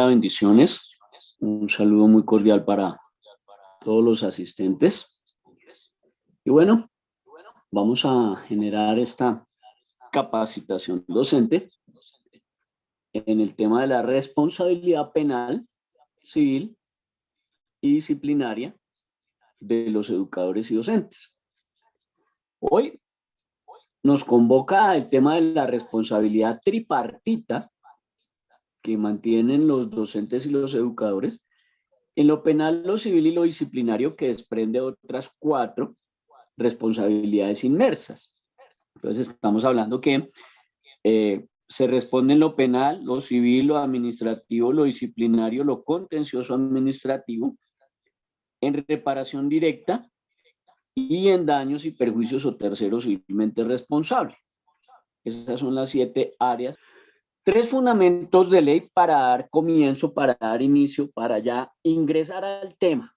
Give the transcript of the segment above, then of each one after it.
bendiciones. Un saludo muy cordial para todos los asistentes. Y bueno, vamos a generar esta capacitación docente en el tema de la responsabilidad penal, civil y disciplinaria de los educadores y docentes. Hoy nos convoca el tema de la responsabilidad tripartita que mantienen los docentes y los educadores en lo penal, lo civil y lo disciplinario, que desprende otras 4 responsabilidades inmersas. Entonces estamos hablando que se responde en lo penal, lo civil, lo administrativo, lo disciplinario, lo contencioso administrativo, en reparación directa y en daños y perjuicios o terceros civilmente responsables. Esas son las 7 áreas. 3 fundamentos de ley para dar comienzo, para dar inicio, para ya ingresar al tema.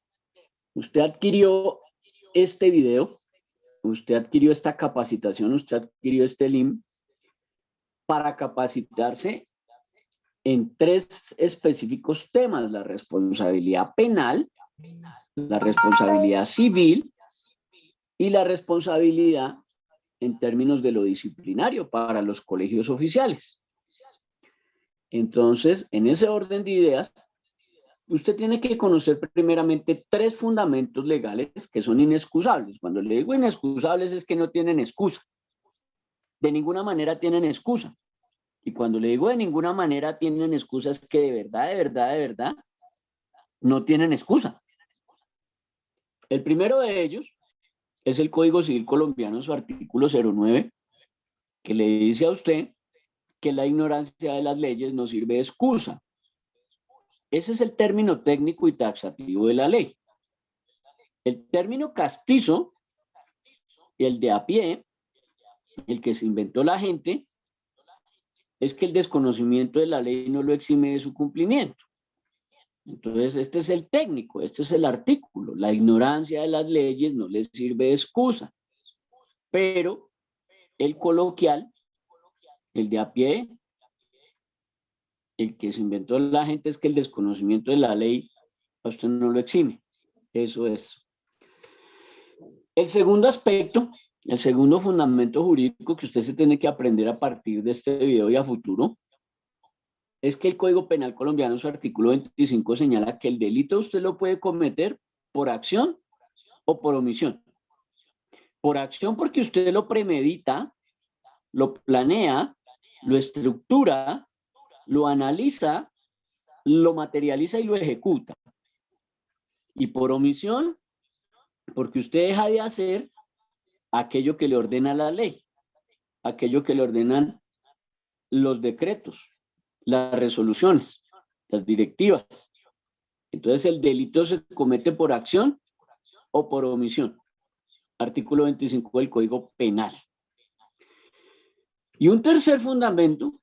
Usted adquirió este video, usted adquirió esta capacitación, usted adquirió este link para capacitarse en 3 específicos temas: la responsabilidad penal, la responsabilidad civil y la responsabilidad en términos de lo disciplinario para los colegios oficiales. Entonces, en ese orden de ideas, usted tiene que conocer primeramente 3 fundamentos legales que son inexcusables. Cuando le digo inexcusables es que no tienen excusa. De ninguna manera tienen excusa. Y cuando le digo de ninguna manera tienen excusa es que de verdad, no tienen excusa. El primero de ellos es el Código Civil colombiano, su artículo 09, que le dice a usted que la ignorancia de las leyes no sirve de excusa. Ese es el término técnico y taxativo de la ley. El término castizo, el de a pie, el que se inventó la gente, es que el desconocimiento de la ley no lo exime de su cumplimiento. Entonces, este es el técnico, este es el artículo. La ignorancia de las leyes no les sirve de excusa. Pero el coloquial, el de a pie, el que se inventó la gente, es que el desconocimiento de la ley a usted no lo exime. Eso es. El segundo aspecto, el segundo fundamento jurídico que usted se tiene que aprender a partir de este video y a futuro, es que el Código Penal colombiano, su artículo 25, señala que el delito usted lo puede cometer por acción o por omisión. Por acción porque usted lo premedita, lo planea, lo estructura, lo analiza, lo materializa y lo ejecuta. Y por omisión, porque usted deja de hacer aquello que le ordena la ley, aquello que le ordenan los decretos, las resoluciones, las directivas. Entonces el delito se comete por acción o por omisión. Artículo 25 del Código Penal. Y un tercer fundamento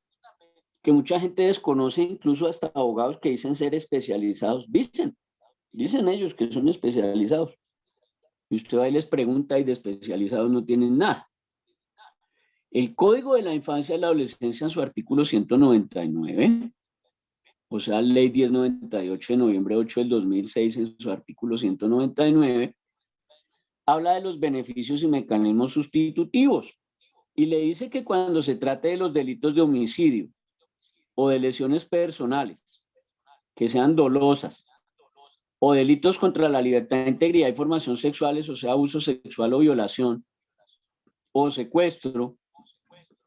que mucha gente desconoce, incluso hasta abogados que dicen ser especializados, dicen ellos que son especializados. Y usted va y les pregunta y de especializados no tienen nada. El Código de la Infancia y la Adolescencia, en su artículo 199, o sea, Ley 1098 de noviembre 8 del 2006, en su artículo 199, habla de los beneficios y mecanismos sustitutivos y le dice que cuando se trate de los delitos de homicidio o de lesiones personales que sean dolosas o delitos contra la libertad, integridad y formación sexuales, o sea, abuso sexual o violación o secuestro,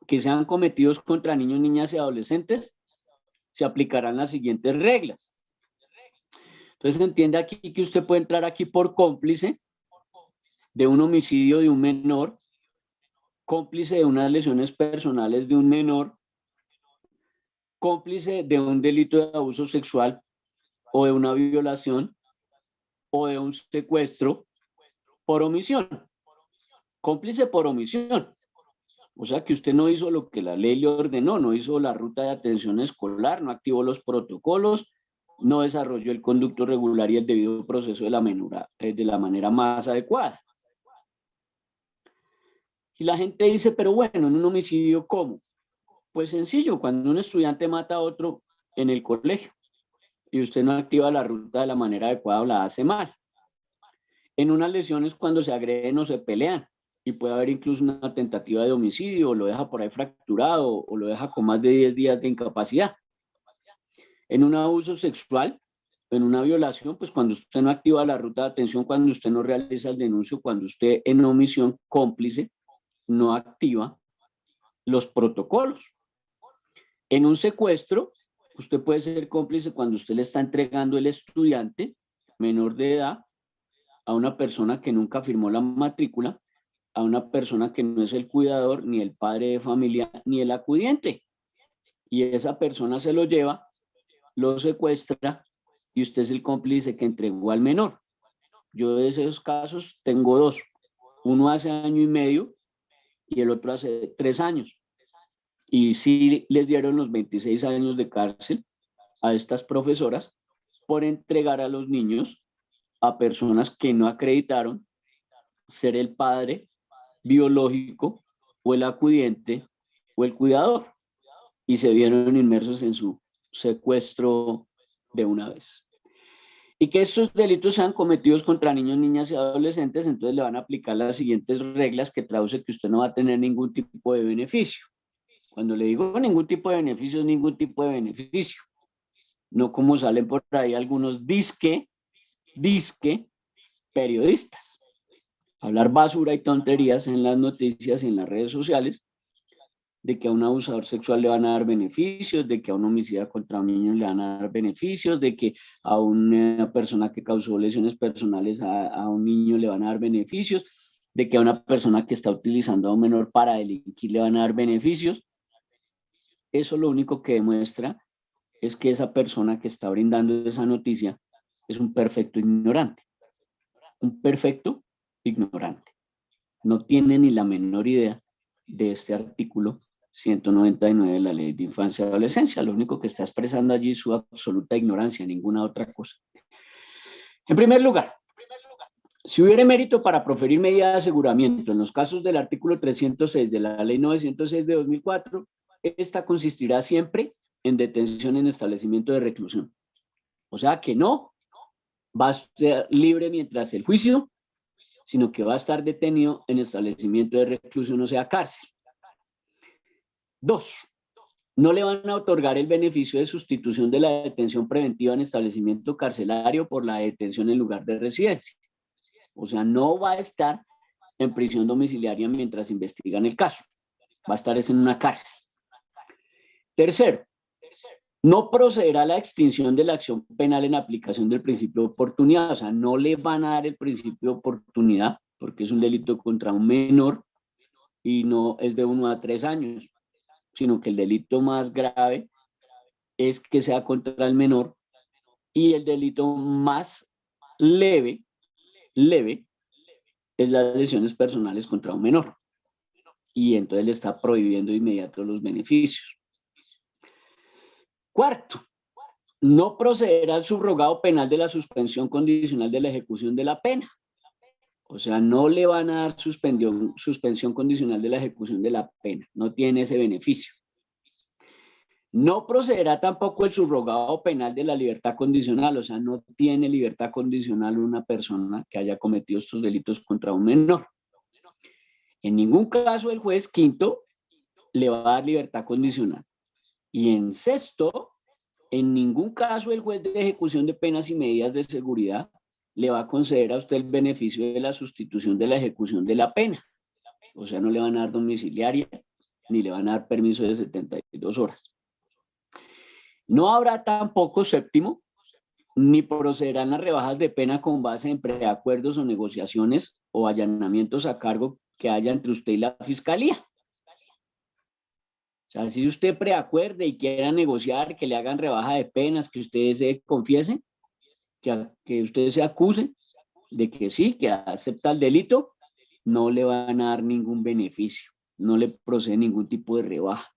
que sean cometidos contra niños, niñas y adolescentes, se aplicarán las siguientes reglas. Entonces se entiende aquí que usted puede entrar aquí por cómplice de un homicidio de un menor, cómplice de unas lesiones personales de un menor, cómplice de un delito de abuso sexual o de una violación o de un secuestro por omisión. Cómplice por omisión. O sea que usted no hizo lo que la ley le ordenó, no hizo la ruta de atención escolar, no activó los protocolos, no desarrolló el conducto regular y el debido proceso de la manera más adecuada. Y la gente dice, pero bueno, en un homicidio, ¿cómo? Pues sencillo, cuando un estudiante mata a otro en el colegio. y usted no activa la ruta de la manera adecuada o la hace mal. En unas lesiones cuando se agreden o se pelean y puede haber incluso una tentativa de homicidio, o lo deja por ahí fracturado o lo deja con más de 10 días de incapacidad. En un abuso sexual, en una violación, pues cuando usted no activa la ruta de atención, cuando usted no realiza el denuncio, cuando usted en omisión cómplice no activa los protocolos. En un secuestro, usted puede ser cómplice cuando usted le está entregando el estudiante menor de edad a una persona que nunca firmó la matrícula, a una persona que no es el cuidador, ni el padre de familia, ni el acudiente. Y esa persona se lo lleva, lo secuestra y usted es el cómplice que entregó al menor. Yo de esos casos tengo dos. Uno hace 1.5 años y el otro hace 3 años. Y sí les dieron los 26 años de cárcel a estas profesoras por entregar a los niños a personas que no acreditaron ser el padre biológico o el acudiente o el cuidador y se vieron inmersos en su secuestro de una vez. Y que estos delitos sean cometidos contra niños, niñas y adolescentes, entonces le van a aplicar las siguientes reglas que traduce que usted no va a tener ningún tipo de beneficio. Cuando le digo ningún tipo de beneficio, es ningún tipo de beneficio. No como salen por ahí algunos disque periodistas. Hablar basura y tonterías en las noticias y en las redes sociales de que a un abusador sexual le van a dar beneficios, de que a un homicida contra un niño le van a dar beneficios, de que a una persona que causó lesiones personales a un niño le van a dar beneficios, de que a una persona que está utilizando a un menor para delinquir le van a dar beneficios. Eso lo único que demuestra es que esa persona que está brindando esa noticia es un perfecto ignorante. Un perfecto ignorante. No tiene ni la menor idea de este artículo 199 de la Ley de Infancia y Adolescencia. Lo único que está expresando allí es su absoluta ignorancia, ninguna otra cosa. En primer lugar, si hubiera mérito para proferir medida de aseguramiento en los casos del artículo 306 de la Ley 906 de 2004, esta consistirá siempre en detención en establecimiento de reclusión. O sea que no va a ser libre mientras el juicio, sino que va a estar detenido en establecimiento de reclusión, o sea, cárcel. 2. No le van a otorgar el beneficio de sustitución de la detención preventiva en establecimiento carcelario por la detención en lugar de residencia. O sea, no va a estar en prisión domiciliaria mientras investigan el caso. Va a estar en una cárcel. Tercero, no procederá a la extinción de la acción penal en aplicación del principio de oportunidad. O sea, no le van a dar el principio de oportunidad porque es un delito contra un menor y no es de 1 a 3 años, sino que el delito más grave es que sea contra el menor y el delito más leve es las lesiones personales contra un menor. Y entonces le está prohibiendo de inmediato los beneficios. Cuarto, no procederá al subrogado penal de la suspensión condicional de la ejecución de la pena. O sea, no le van a dar suspensión condicional de la ejecución de la pena. No tiene ese beneficio. No procederá tampoco el subrogado penal de la libertad condicional. O sea, no tiene libertad condicional una persona que haya cometido estos delitos contra un menor. En ningún caso el juez quinto le va a dar libertad condicional. Y en sexto, en ningún caso el juez de ejecución de penas y medidas de seguridad le va a conceder a usted el beneficio de la sustitución de la ejecución de la pena. O sea, no le van a dar domiciliaria ni le van a dar permiso de 72 horas. No habrá tampoco, séptimo, ni procederán las rebajas de pena con base en preacuerdos o negociaciones o allanamientos a cargo que haya entre usted y la fiscalía. O sea, si usted preacuerde y quiera negociar, que le hagan rebaja de penas, que usted se confiese, que usted se acuse de que sí, que acepta el delito, no le van a dar ningún beneficio, no le procede ningún tipo de rebaja.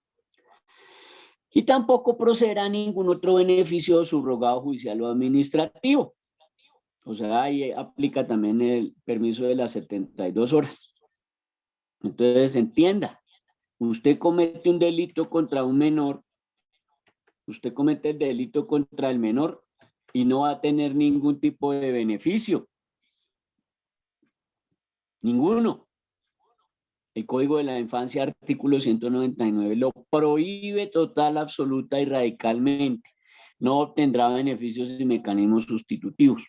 Y tampoco procederá ningún otro beneficio subrogado judicial o administrativo. O sea, ahí aplica también el permiso de las 72 horas. Entonces, entienda, usted comete un delito contra un menor, usted comete el delito contra el menor y no va a tener ningún tipo de beneficio. Ninguno. El Código de la Infancia, artículo 199, lo prohíbe total, absoluta y radicalmente. No obtendrá beneficios y mecanismos sustitutivos.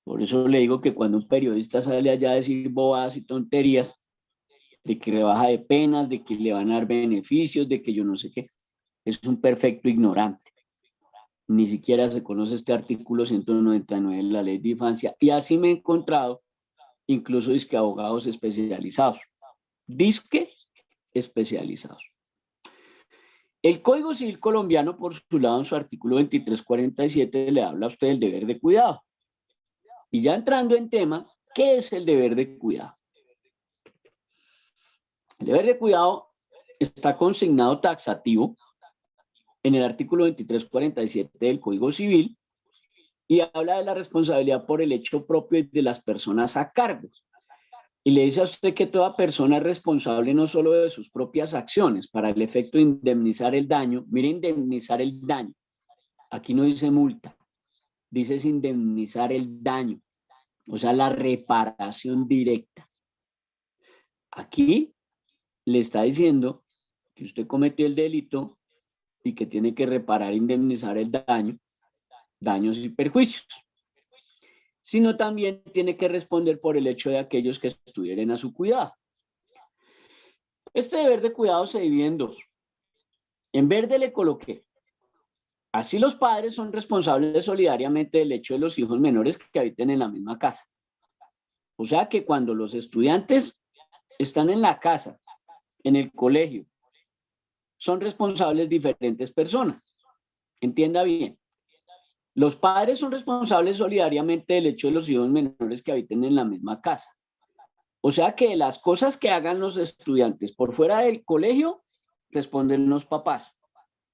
Por eso le digo que cuando un periodista sale allá a decir bobadas y tonterías, de que rebaja de penas, de que le van a dar beneficios, de que yo no sé qué, es un perfecto ignorante. Ni siquiera se conoce este artículo 199 de la Ley de Infancia, y así me he encontrado incluso disque abogados especializados. Disque especializados. El Código Civil colombiano, por su lado, en su artículo 2347, le habla a usted del deber de cuidado. Y ya entrando en tema, ¿qué es el deber de cuidado? El deber de cuidado está consignado taxativo en el artículo 2347 del Código Civil y habla de la responsabilidad por el hecho propio de las personas a cargo. Y le dice a usted que toda persona es responsable no solo de sus propias acciones para el efecto de indemnizar el daño. Mire, indemnizar el daño. Aquí no dice multa, dice indemnizar el daño, o sea, la reparación directa. Aquí le está diciendo que usted cometió el delito y que tiene que reparar, indemnizar el daño, daños y perjuicios. Sino también tiene que responder por el hecho de aquellos que estuvieran a su cuidado. Este deber de cuidado se divide en dos. En verde le coloqué: así los padres son responsables solidariamente del hecho de los hijos menores que habiten en la misma casa. O sea que cuando los estudiantes están en la casa, en el colegio, son responsables diferentes personas. Entienda bien. Los padres son responsables solidariamente del hecho de los hijos menores que habiten en la misma casa. O sea que las cosas que hagan los estudiantes por fuera del colegio, responden los papás.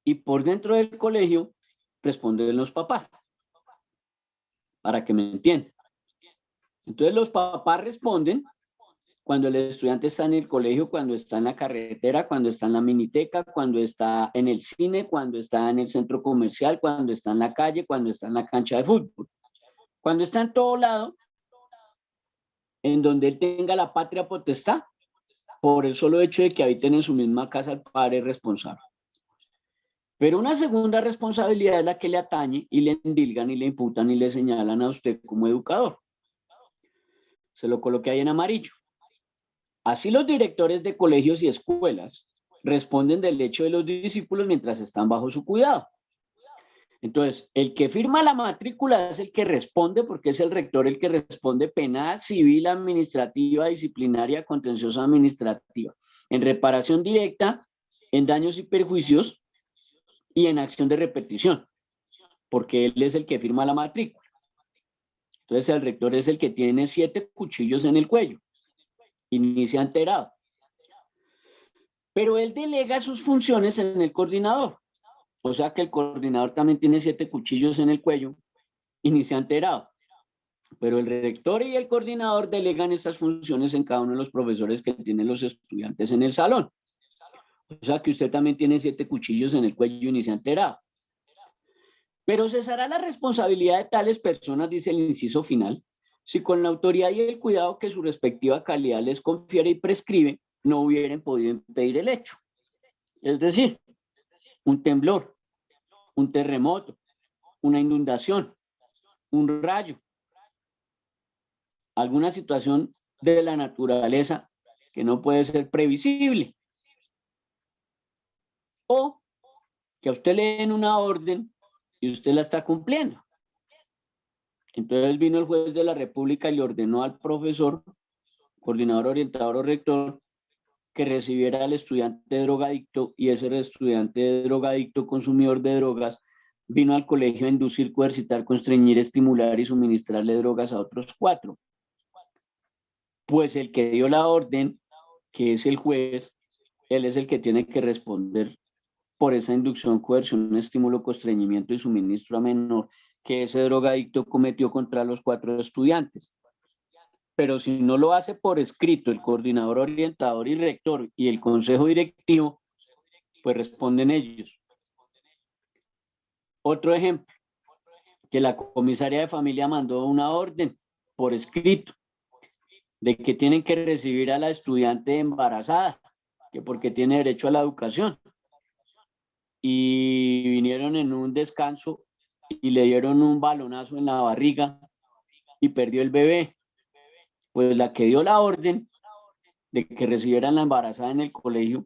Y por dentro del colegio, responden los papás. Para que me entiendan. Entonces los papás responden cuando el estudiante está en el colegio, cuando está en la carretera, cuando está en la miniteca, cuando está en el cine, cuando está en el centro comercial, cuando está en la calle, cuando está en la cancha de fútbol. Cuando está en todo lado, en donde él tenga la patria potestad, por el solo hecho de que habiten en su misma casa, el padre es responsable. Pero una segunda responsabilidad es la que le atañe y le endilgan y le imputan y le señalan a usted como educador. Se lo coloqué ahí en amarillo. Así los directores de colegios y escuelas responden del hecho de los discípulos mientras están bajo su cuidado. Entonces, el que firma la matrícula es el que responde, porque es el rector el que responde penal, civil, administrativa, disciplinaria, contenciosa administrativa, en reparación directa, en daños y perjuicios y en acción de repetición, porque él es el que firma la matrícula. Entonces, el rector es el que tiene 7 cuchillos en el cuello. Inicia enterado. Pero él delega sus funciones en el coordinador. O sea que el coordinador también tiene 7 cuchillos en el cuello, inicia enterado. Pero el rector y el coordinador delegan esas funciones en cada uno de los profesores que tienen los estudiantes en el salón. O sea que usted también tiene 7 cuchillos en el cuello, inicia enterado. Pero cesará la responsabilidad de tales personas, dice el inciso final, si con la autoridad y el cuidado que su respectiva calidad les confiere y prescribe, no hubieran podido impedir el hecho. Es decir, un temblor, un terremoto, una inundación, un rayo, alguna situación de la naturaleza que no puede ser previsible. O que a usted le den una orden y usted la está cumpliendo. Entonces vino el juez de la República y le ordenó al profesor, coordinador, orientador o rector, que recibiera al estudiante drogadicto, y ese estudiante drogadicto, consumidor de drogas, vino al colegio a inducir, coercitar, constreñir, estimular y suministrarle drogas a otros 4. Pues el que dio la orden, que es el juez, él es el que tiene que responder por esa inducción, coerción, estímulo, constreñimiento y suministro a menor que ese drogadicto cometió contra los 4 estudiantes. Pero si no lo hace por escrito el coordinador, orientador y rector y el consejo directivo, pues responden ellos. Otro ejemplo: que la comisaria de familia mandó una orden por escrito de que tienen que recibir a la estudiante embarazada, que porque tiene derecho a la educación. Y vinieron en un descanso y le dieron un balonazo en la barriga y perdió el bebé. Pues la que dio la orden de que recibieran la embarazada en el colegio,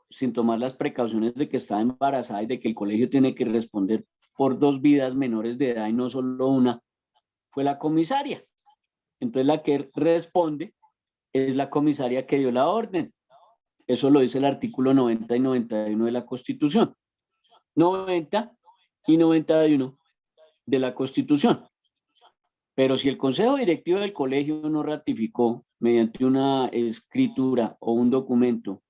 sin tomar las precauciones de que estaba embarazada y de que el colegio tiene que responder por 2 vidas menores de edad y no solo una, fue la comisaria. Entonces la que responde es la comisaria que dio la orden. Eso lo dice el artículo 90 y 91 de la Constitución. 90 y 91 de la Constitución. Pero si el Consejo Directivo del colegio no ratificó mediante una escritura o un documento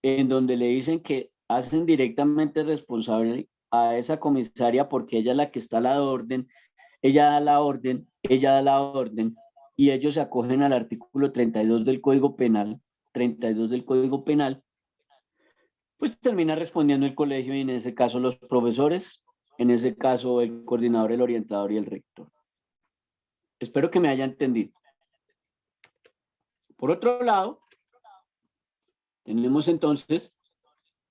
en donde le dicen que hacen directamente responsable a esa comisaria porque ella es la que está a la orden, ella da la orden, ella da la orden, y ellos se acogen al artículo 32 del Código Penal, 32 del Código Penal, pues termina respondiendo el colegio y en ese caso los profesores, en ese caso el coordinador, el orientador y el rector. Espero que me haya entendido. Por otro lado, tenemos entonces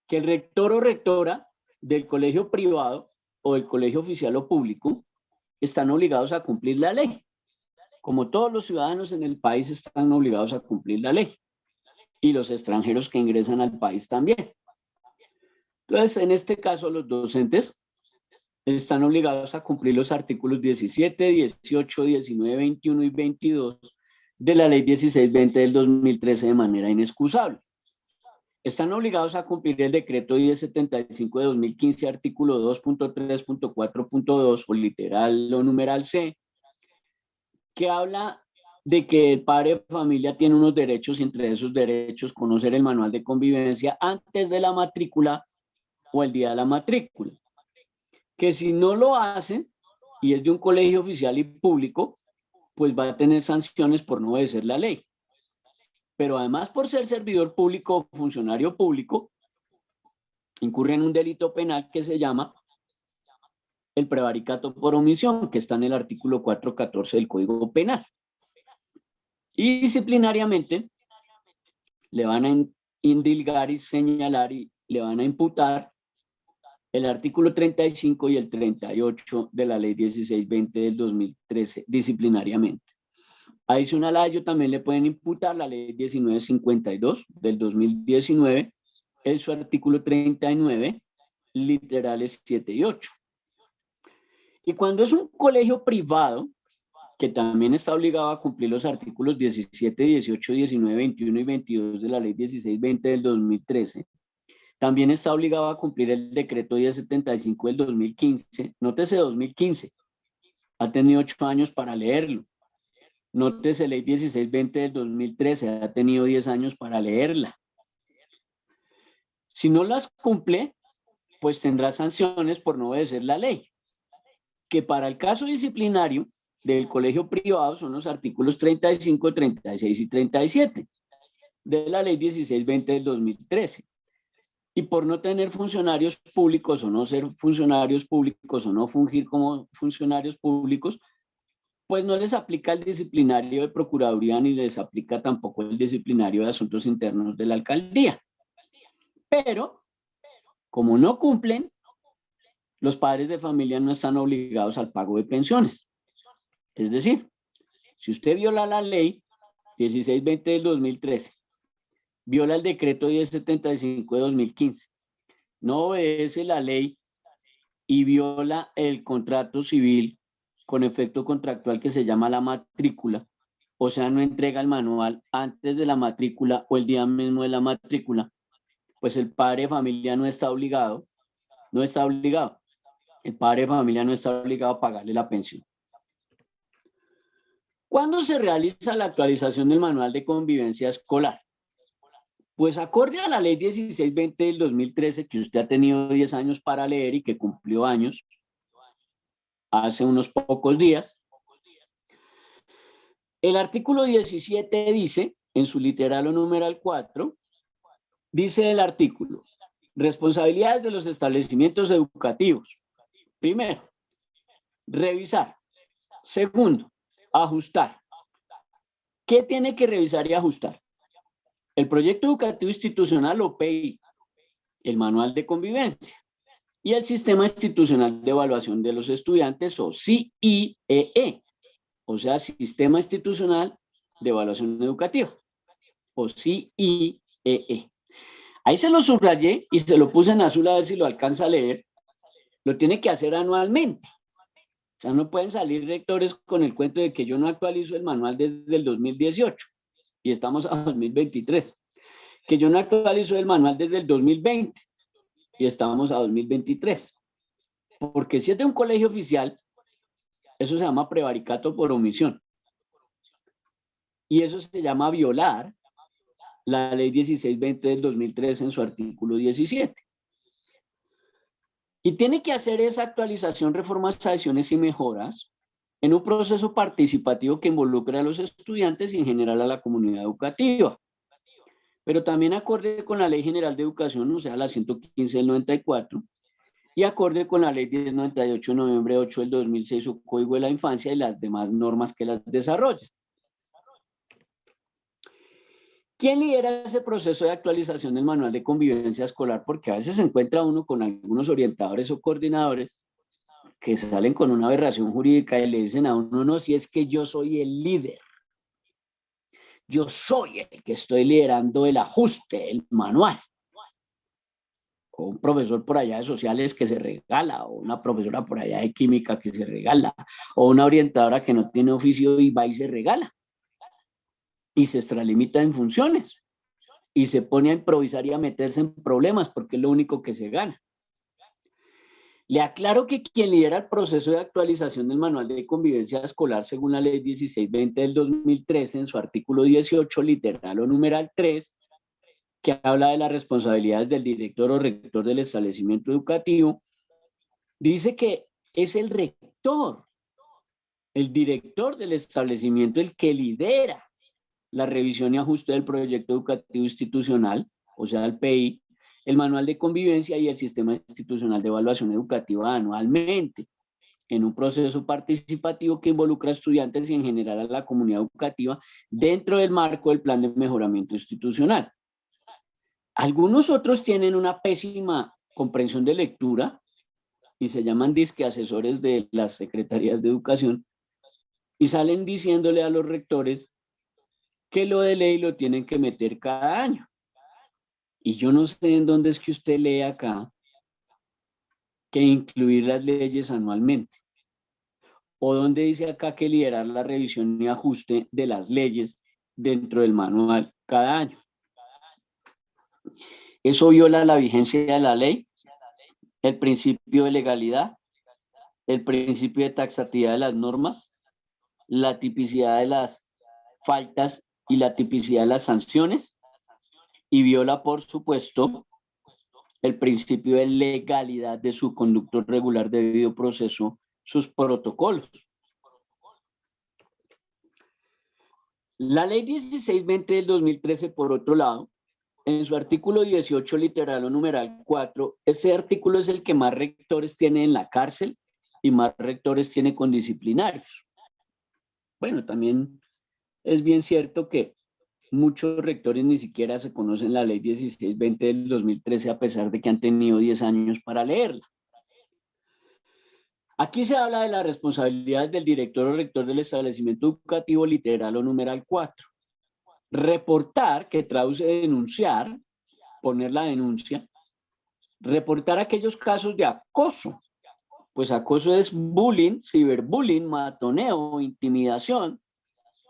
que el rector o rectora del colegio privado o del colegio oficial o público están obligados a cumplir la ley. Como todos los ciudadanos en el país están obligados a cumplir la ley. Y los extranjeros que ingresan al país también. Entonces, en este caso, los docentes están obligados a cumplir los artículos 17, 18, 19, 21 y 22 de la ley 1620 del 2013 de manera inexcusable. Están obligados a cumplir el decreto 1075 de 2015, artículo 2.3.4.2 o literal o numeral C, que habla de que el padre de familia tiene unos derechos y entre esos derechos conocer el manual de convivencia antes de la matrícula o el día de la matrícula. Que si no lo hace y es de un colegio oficial y público, pues va a tener sanciones por no obedecer la ley. Pero además por ser servidor público o funcionario público, incurre en un delito penal que se llama el prevaricato por omisión, que está en el artículo 414 del Código Penal. Y disciplinariamente le van a indilgar y señalar y le van a imputar el artículo 35 y el 38 de la ley 1620 del 2013 disciplinariamente. Adicional a ello también le pueden imputar la ley 1952 del 2019 en su artículo 39, literales 7 y 8. Y cuando es un colegio privado, que también está obligado a cumplir los artículos 17, 18, 19, 21 y 22 de la ley 1620 del 2013, también está obligado a cumplir el decreto 1075 del 2015. Nótese 2015. Ha tenido 8 años para leerlo. Nótese ley 1620 del 2013. Ha tenido 10 años para leerla. Si no las cumple, pues tendrá sanciones por no obedecer la ley. Que para el caso disciplinario del colegio privado son los artículos 35, 36 y 37 de la ley 1620 del 2013. Y por no tener funcionarios públicos o no ser funcionarios públicos o no fungir como funcionarios públicos, pues no les aplica el disciplinario de Procuraduría ni les aplica tampoco el disciplinario de Asuntos Internos de la Alcaldía. Pero, como no cumplen, los padres de familia no están obligados al pago de pensiones. Es decir, si usted viola la ley 1620 del 2013, viola el decreto 1075 de 2015, no obedece la ley y viola el contrato civil con efecto contractual que se llama la matrícula, o sea, no entrega el manual antes de la matrícula o el día mismo de la matrícula, pues el padre de familia no está obligado, el padre de familia no está obligado a pagarle la pensión. ¿Cuándo se realiza la actualización del manual de convivencia escolar? Pues acorde a la ley 1620 del 2013, que usted ha tenido 10 años para leer y que cumplió años hace unos pocos días, el artículo 17 dice, en su literal o numeral 4, dice el artículo, responsabilidades de los establecimientos educativos. Primero, Revisar. Segundo, ajustar. ¿Qué tiene que revisar y ajustar? El proyecto educativo institucional o PI, el manual de convivencia y el sistema institucional de evaluación de los estudiantes o CIEE, o sea, Sistema Institucional de Evaluación Educativa o CIEE. Ahí se lo subrayé y se lo puse en azul a ver si lo alcanza a leer. Lo tiene que hacer anualmente. O sea, no pueden salir rectores con el cuento de que yo no actualizo el manual desde el 2018 y estamos a 2023. Que yo no actualizo el manual desde el 2020 y estamos a 2023. Porque si es de un colegio oficial, eso se llama prevaricato por omisión. Y eso se llama violar la ley 1620 del 2003 en su artículo 17. Y tiene que hacer esa actualización, reformas, adiciones y mejoras en un proceso participativo que involucre a los estudiantes y en general a la comunidad educativa. Pero también acorde con la Ley General de Educación, o sea, la 115 del 94, y acorde con la Ley 1098 de noviembre 8 del 2006 o Código de la Infancia y las demás normas que las desarrollan. ¿Quién lidera ese proceso de actualización del manual de convivencia escolar? Porque a veces se encuentra uno con algunos orientadores o coordinadores que salen con una aberración jurídica y le dicen a uno, no, si es que yo soy el líder. Yo soy el que estoy liderando el ajuste, el manual. O un profesor por allá de sociales que se regala, o una profesora por allá de química que se regala, o una orientadora que no tiene oficio y va y se regala. Y se extralimita en funciones. Y se pone a improvisar y a meterse en problemas porque es lo único que se gana. Le aclaro que quien lidera el proceso de actualización del manual de convivencia escolar según la ley 1620 del 2013 en su artículo 18, literal o numeral 3, que habla de las responsabilidades del director o rector del establecimiento educativo, dice que es el rector, el director del establecimiento, el que lidera la revisión y ajuste del proyecto educativo institucional, o sea, el PI, el manual de convivencia y el sistema institucional de evaluación educativa anualmente, en un proceso participativo que involucra a estudiantes y en general a la comunidad educativa dentro del marco del plan de mejoramiento institucional. Algunos otros tienen una pésima comprensión de lectura y se llaman disque asesores de las secretarías de educación y salen diciéndole a los rectores que lo de ley lo tienen que meter cada año. Y yo no sé en dónde es que usted lee acá que incluir las leyes anualmente. O dónde dice acá que liderar la revisión y ajuste de las leyes dentro del manual cada año. Eso viola la vigencia de la ley, el principio de legalidad, el principio de taxatividad de las normas, la tipicidad de las faltas y la tipicidad de las sanciones, y viola, por supuesto, el principio de legalidad de su conducto regular de debido proceso, sus protocolos. La ley 1620 del 2013, por otro lado, en su artículo 18, literal o numeral 4, ese artículo es el que más rectores tiene en la cárcel y más rectores tiene con disciplinarios. Bueno, también es bien cierto que muchos rectores ni siquiera se conocen la ley 1620 del 2013 a pesar de que han tenido 10 años para leerla. Aquí se habla de las responsabilidades del director o rector del establecimiento educativo, literal o numeral 4. Reportar, que traduce denunciar, poner la denuncia. Reportar aquellos casos de acoso. Pues acoso es bullying, ciberbullying, matoneo, intimidación,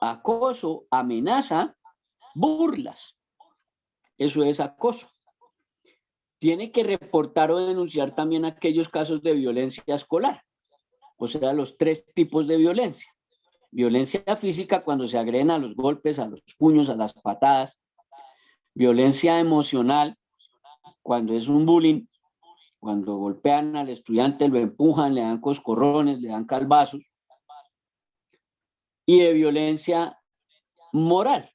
acoso, amenaza, burlas. Eso es acoso. Tiene que reportar o denunciar también aquellos casos de violencia escolar. O sea, los 3 tipos de violencia. Violencia física cuando se agreden a los golpes, a los puños, a las patadas. Violencia emocional cuando es un bullying, cuando golpean al estudiante, lo empujan, le dan coscorrones, le dan calvazos. Y de violencia moral.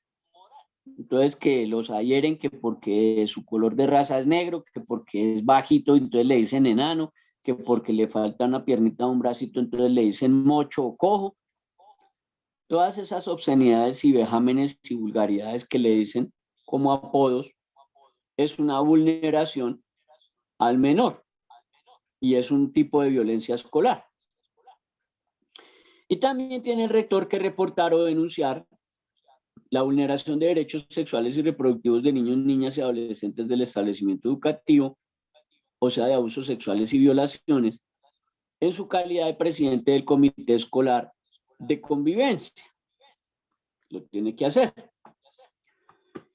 Entonces que los hieren que porque su color de raza es negro, que porque es bajito, entonces le dicen enano, que porque le falta una piernita o un bracito, entonces le dicen mocho o cojo. Todas esas obscenidades y vejámenes y vulgaridades que le dicen como apodos es una vulneración al menor y es un tipo de violencia escolar. Y también tiene el rector que reportar o denunciar la vulneración de derechos sexuales y reproductivos de niños, niñas y adolescentes del establecimiento educativo, o sea, de abusos sexuales y violaciones, en su calidad de presidente del comité escolar de convivencia. Lo tiene que hacer.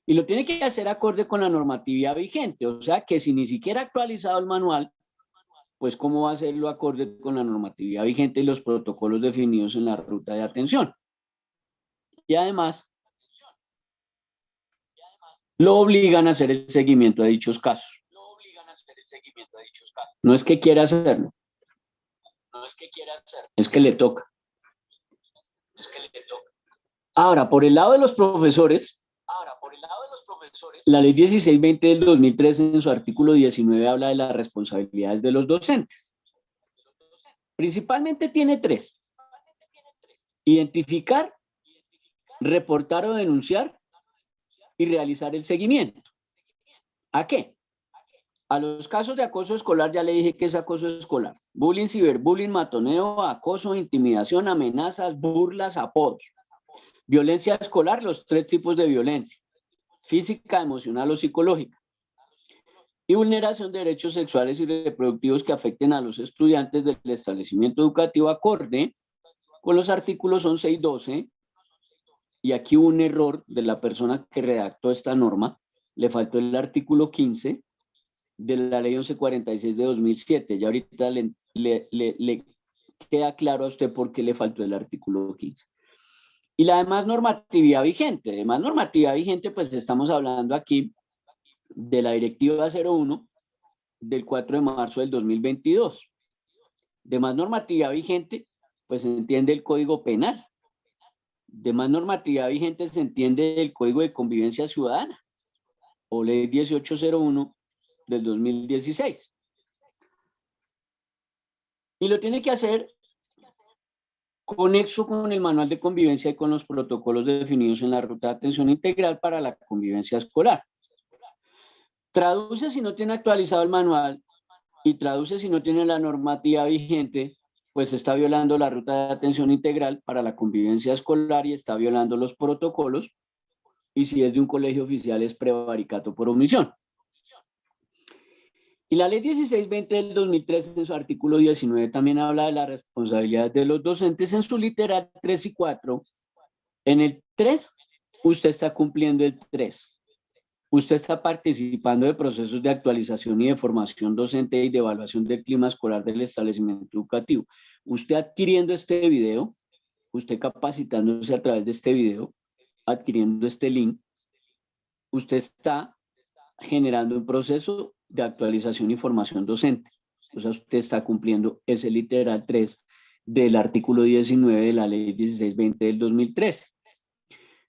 Y lo tiene que hacer acorde con la normatividad vigente, o sea, que si ni siquiera ha actualizado el manual, pues cómo va a hacerlo acorde con la normatividad vigente y los protocolos definidos en la ruta de atención. Y además, lo obligan a hacer el seguimiento de dichos casos. No es que quiera hacerlo. Es que le toca. Ahora, por el lado de los profesores, la ley 1620 del 2013 en su artículo 19 habla de las responsabilidades de los docentes. Principalmente tiene tres: identificar, reportar o denunciar y realizar el seguimiento. ¿A qué? A los casos de acoso escolar, ya le dije que es acoso escolar: bullying, ciberbullying, matoneo, acoso, intimidación, amenazas, burlas, apodos. Violencia escolar, los tres tipos de violencia: física, emocional o psicológica. Y vulneración de derechos sexuales y reproductivos que afecten a los estudiantes del establecimiento educativo acorde con los artículos 11 y 12. Y aquí hubo un error de la persona que redactó esta norma. Le faltó el artículo 15 de la ley 1146 de 2007. Ya ahorita le queda claro a usted por qué le faltó el artículo 15. Y la demás normatividad vigente. Demás normatividad vigente, pues estamos hablando aquí de la Directiva 01 del 4 de marzo del 2022. Demás normatividad vigente, pues se entiende el Código Penal. Demás normatividad vigente se entiende el Código de Convivencia Ciudadana, o Ley 1801 del 2016. Y lo tiene que hacer conexo con el manual de convivencia y con los protocolos definidos en la ruta de atención integral para la convivencia escolar. Traduce si no tiene actualizado el manual y traduce si no tiene la normativa vigente, pues está violando la ruta de atención integral para la convivencia escolar y está violando los protocolos, y si es de un colegio oficial es prevaricato por omisión. Y la ley 1620 del 2013 en su artículo 19 también habla de las responsabilidades de los docentes en su literal 3 y 4. En el 3, usted está cumpliendo el 3. Usted está participando de procesos de actualización y de formación docente y de evaluación del clima escolar del establecimiento educativo. Usted adquiriendo este video, usted capacitándose a través de este video, adquiriendo este link, usted está generando un proceso de actualización y formación docente. O sea, usted está cumpliendo ese literal 3 del artículo 19 de la ley 1620 del 2013.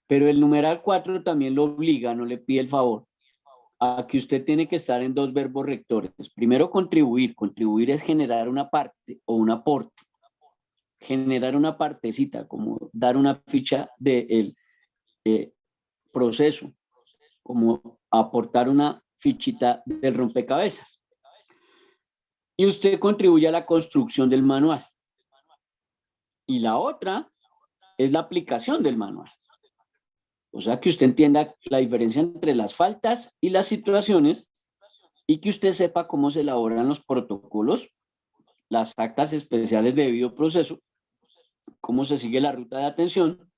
Pero el numeral 4 también lo obliga, no le pide el favor, a que usted tiene que estar en dos verbos rectores. Primero, contribuir. Contribuir es generar una parte o un aporte. Generar una partecita, como dar una ficha del proceso, como aportar una fichita del rompecabezas. Y usted contribuye a la construcción del manual. Y la otra es la aplicación del manual. O sea, que usted entienda la diferencia entre las faltas y las situaciones y que usted sepa cómo se elaboran los protocolos, las actas especiales de debido proceso, cómo se sigue la ruta de atención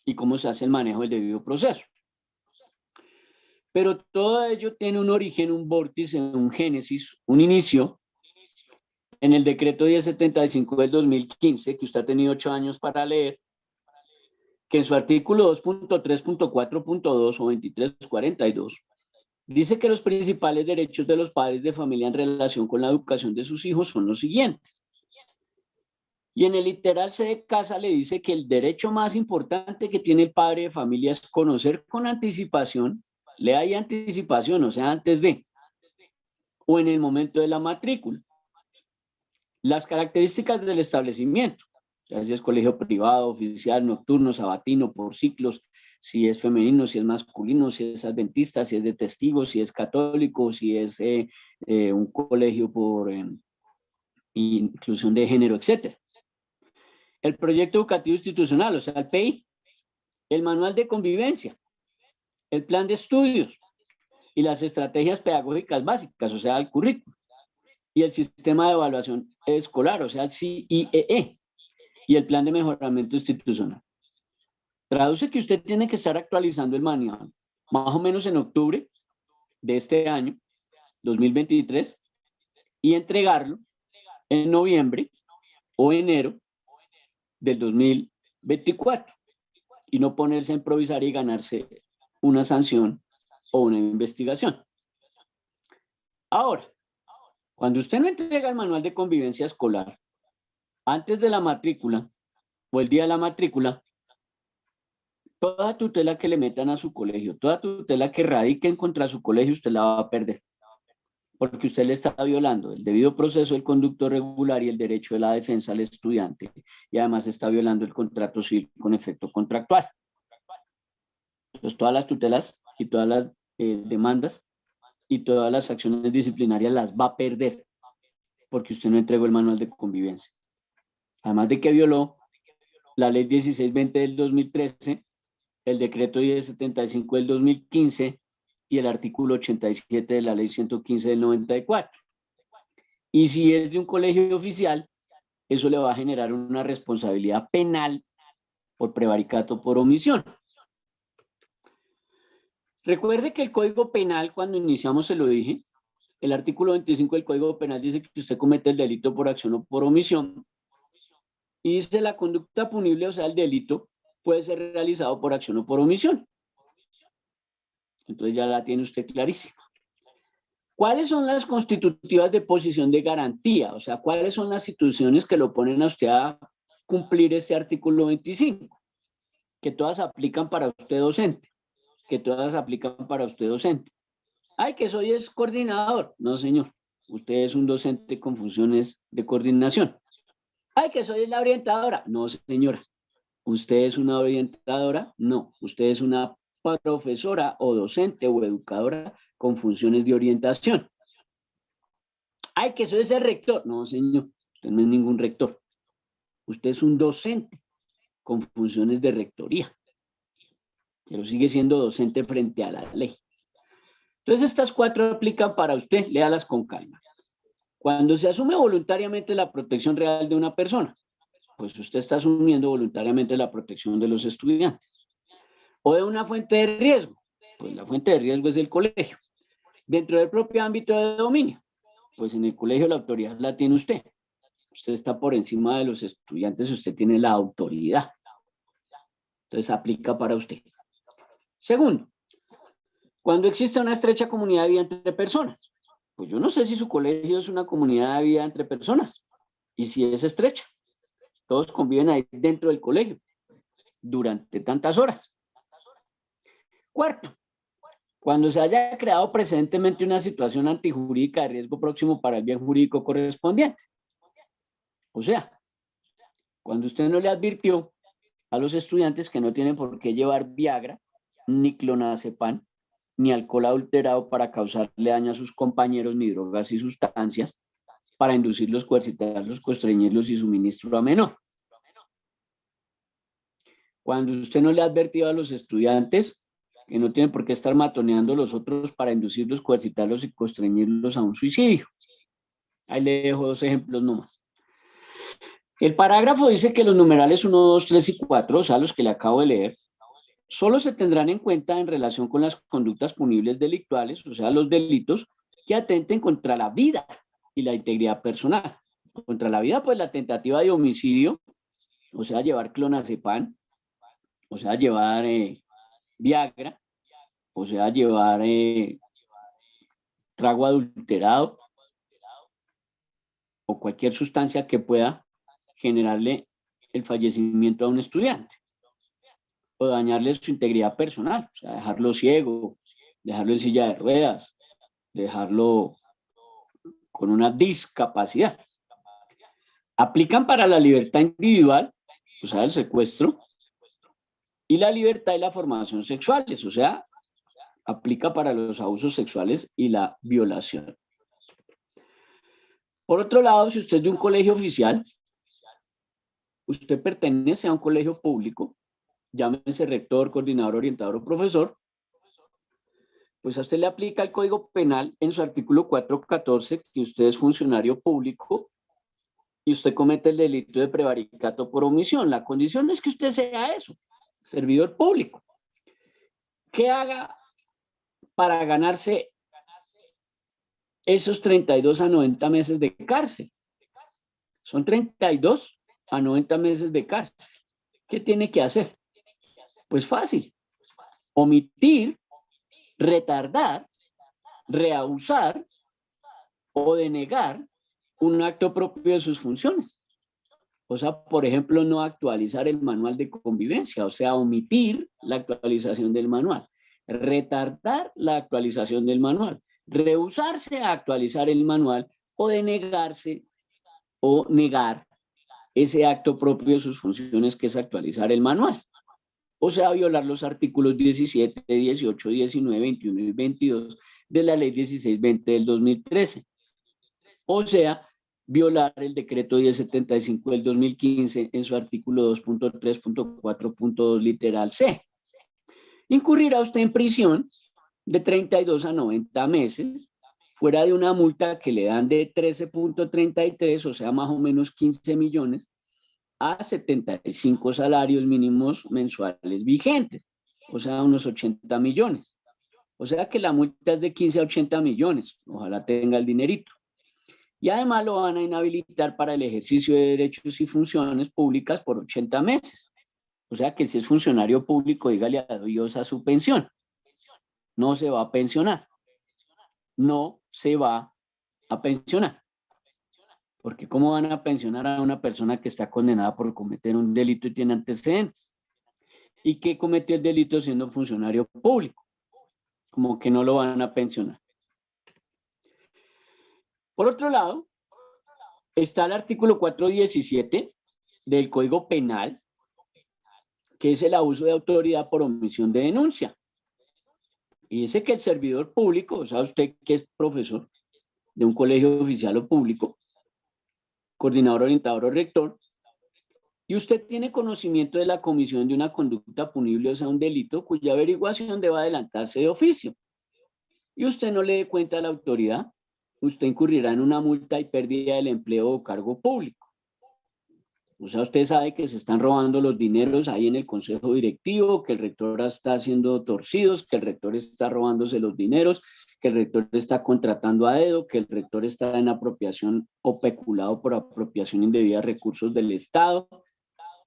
y cómo se hace el manejo del debido proceso. Pero todo ello tiene un origen, un vórtice, un génesis, un inicio en el decreto 1075 del 2015, que usted ha tenido 8 años para leer, que en su artículo 2.3.4.2 o 2342 dice que los principales derechos de los padres de familia en relación con la educación de sus hijos son los siguientes. Y en el literal C de casa le dice que el derecho más importante que tiene el padre de familia es conocer con anticipación, lea ahí anticipación, o sea, antes de, o en el momento de la matrícula, Las características del establecimiento, ya si es colegio privado, oficial, nocturno, sabatino, por ciclos, si es femenino, si es masculino, si es adventista, si es de testigos, si es católico, si es un colegio por inclusión de género, etc. El proyecto educativo institucional, o sea, el PI, el manual de convivencia, el plan de estudios y las estrategias pedagógicas básicas, o sea, el currículo, y el sistema de evaluación escolar, o sea, el CIEE, y el plan de mejoramiento institucional. Traduce que usted tiene que estar actualizando el manual más o menos en octubre de este año, 2023, y entregarlo en noviembre o enero del 2024, y no ponerse a improvisar y ganarse una sanción o una investigación. Ahora, cuando usted no entrega el manual de convivencia escolar antes de la matrícula o el día de la matrícula, toda tutela que le metan a su colegio, toda tutela que radiquen contra su colegio, usted la va a perder, porque usted le está violando el debido proceso, el conducto regular y el derecho de la defensa al estudiante, y además está violando el contrato civil con efecto contractual. Entonces, todas las tutelas y todas las demandas y todas las acciones disciplinarias las va a perder, porque usted no entregó el manual de convivencia. Además de que violó la ley 1620 del 2013, el decreto 1075 del 2015 y el artículo 87 de la ley 115 del 94. Y si es de un colegio oficial, eso le va a generar una responsabilidad penal por prevaricato por omisión. Recuerde que el Código Penal, cuando iniciamos se lo dije, el artículo 25 del Código Penal dice que usted comete el delito por acción o por omisión, y dice la conducta punible, o sea, el delito, puede ser realizado por acción o por omisión. Entonces ya la tiene usted clarísima. ¿Cuáles son las constitutivas de posición de garantía? O sea, ¿cuáles son las instituciones que lo ponen a usted a cumplir este artículo 25? Que todas aplican para usted docente. Que todas aplican para usted docente. Ay, que soy es coordinador. No, señor. Usted es un docente con funciones de coordinación. Ay, que soy la orientadora. No, señora. ¿Usted es una orientadora? No. Usted es una profesora o docente o educadora con funciones de orientación. Ay, que soy el rector. No, señor. Usted no es ningún rector. Usted es un docente con funciones de rectoría. Pero sigue siendo docente frente a la ley. Entonces, estas 4 aplican para usted. Léalas con calma. Cuando se asume voluntariamente la protección real de una persona, pues usted está asumiendo voluntariamente la protección de los estudiantes. O de una fuente de riesgo, pues la fuente de riesgo es el colegio. Dentro del propio ámbito de dominio, pues en el colegio la autoridad la tiene usted. Usted está por encima de los estudiantes, usted tiene la autoridad. Entonces aplica para usted. Segundo, cuando existe una estrecha comunidad de vida entre personas, pues yo no sé si su colegio es una comunidad de vida entre personas, y si es estrecha. Todos conviven ahí dentro del colegio durante tantas horas. Cuarto, cuando se haya creado precedentemente una situación antijurídica de riesgo próximo para el bien jurídico correspondiente. O sea, cuando usted no le advirtió a los estudiantes que no tienen por qué llevar Viagra, ni clonazepam, ni alcohol adulterado para causarle daño a sus compañeros, ni drogas y sustancias, para inducirlos, coercitarlos, constreñirlos y suministro a menor. Cuando usted no le ha advertido a los estudiantes que no tienen por qué estar matoneando a los otros para inducirlos, coercitarlos y constreñirlos a un suicidio. Ahí le dejo 2 ejemplos nomás. El parágrafo dice que los numerales 1, 2, 3 y 4, o sea, los que le acabo de leer, solo se tendrán en cuenta en relación con las conductas punibles delictuales, o sea, los delitos que atenten contra la vida y la integridad personal. Contra la vida, pues la tentativa de homicidio, o sea, llevar clonazepam, o sea, llevar Viagra, o sea, llevar trago adulterado o cualquier sustancia que pueda generarle el fallecimiento a un estudiante o dañarle su integridad personal, o sea, dejarlo ciego, dejarlo en silla de ruedas, dejarlo con una discapacidad. Aplican para la libertad individual, o sea, el secuestro, y la libertad y la formación sexuales, o sea, aplica para los abusos sexuales y la violación. Por otro lado, si usted es de un colegio oficial, usted pertenece a un colegio público, llámese rector, coordinador, orientador o profesor, pues a usted le aplica el Código Penal en su artículo 414, que usted es funcionario público y usted comete el delito de prevaricato por omisión. La condición es que usted sea eso, servidor público. ¿Qué haga para ganarse esos 32 a 90 meses de cárcel? Son 32 a 90 meses de cárcel. ¿Qué tiene que hacer? Pues fácil. Omitir, retardar, rehusar o denegar un acto propio de sus funciones. O sea, por ejemplo, no actualizar el manual de convivencia, o sea, omitir la actualización del manual, retardar la actualización del manual, rehusarse a actualizar el manual o denegarse o negar ese acto propio de sus funciones, que es actualizar el manual. O sea, violar los artículos 17, 18, 19, 21 y 22 de la ley 1620 del 2013. O sea, violar el decreto 1075 del 2015 en su artículo 2.3.4.2 literal C. Incurrirá usted en prisión de 32 a 90 meses, fuera de una multa que le dan de 13.33, o sea, más o menos 15 millones, a 75 salarios mínimos mensuales vigentes, o sea, unos 80 millones. O sea que la multa es de 15 a 80 millones, ojalá tenga el dinerito. Y además lo van a inhabilitar para el ejercicio de derechos y funciones públicas por 80 meses. O sea que si es funcionario público, dígale adiós a su pensión. No se va a pensionar. No se va a pensionar. Porque ¿cómo van a pensionar a una persona que está condenada por cometer un delito y tiene antecedentes? ¿Y que cometió el delito siendo funcionario público? Como que no lo van a pensionar. Por otro lado, está el artículo 417 del Código Penal, que es el abuso de autoridad por omisión de denuncia. Y dice que el servidor público, o sea, usted que es profesor de un colegio oficial o público, coordinador, orientador o rector, y usted tiene conocimiento de la comisión de una conducta punible, o sea, un delito cuya averiguación debe adelantarse de oficio, y usted no le dé cuenta a la autoridad, usted incurrirá en una multa y pérdida del empleo o cargo público. O sea, usted sabe que se están robando los dineros ahí en el consejo directivo, que el rector está haciendo torcidos, que el rector está robándose los dineros, que el rector está contratando a dedo, que el rector está en apropiación o peculado por apropiación indebida de recursos del Estado,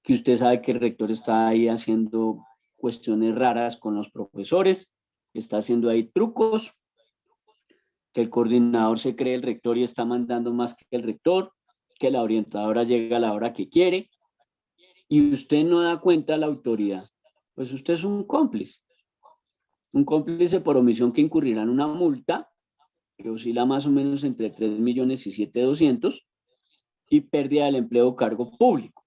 que usted sabe que el rector está ahí haciendo cuestiones raras con los profesores, que está haciendo ahí trucos, que el coordinador se cree el rector y está mandando más que el rector, que la orientadora llega a la hora que quiere, y usted no da cuenta a la autoridad, pues usted es un cómplice por omisión que incurrirá en una multa que oscila más o menos entre 3 millones y 7.200.000 y pérdida del empleo o cargo público.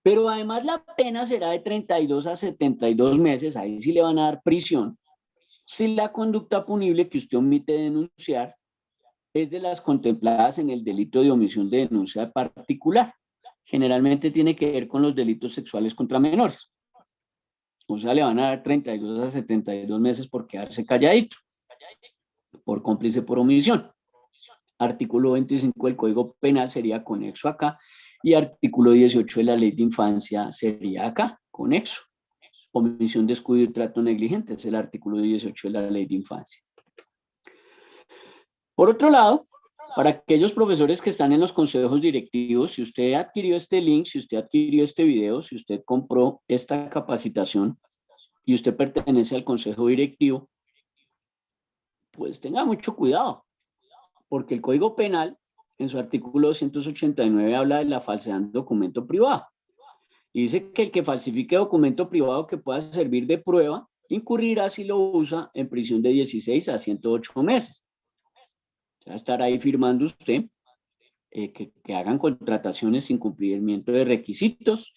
Pero además la pena será de 32 a 72 meses, ahí sí le van a dar prisión, si la conducta punible que usted omite denunciar es de las contempladas en el delito de omisión de denuncia particular. Generalmente tiene que ver con los delitos sexuales contra menores. O sea, le van a dar 32 a 72 meses por quedarse calladito, por cómplice por omisión. Artículo 25 del Código Penal sería conexo acá, y artículo 18 de la Ley de Infancia sería acá, conexo. Omisión, descuido y trato negligente es el artículo 18 de la Ley de Infancia. Por otro lado, para aquellos profesores que están en los consejos directivos, si usted adquirió este link, si usted adquirió este video, si usted compró esta capacitación y usted pertenece al consejo directivo, pues tenga mucho cuidado, porque el Código Penal, en su artículo 289, habla de la falsedad de un documento privado. Y dice que el que falsifique documento privado que pueda servir de prueba, incurrirá, si lo usa, en prisión de 16 a 108 meses. Va a estar ahí firmando usted que hagan contrataciones sin cumplimiento de requisitos,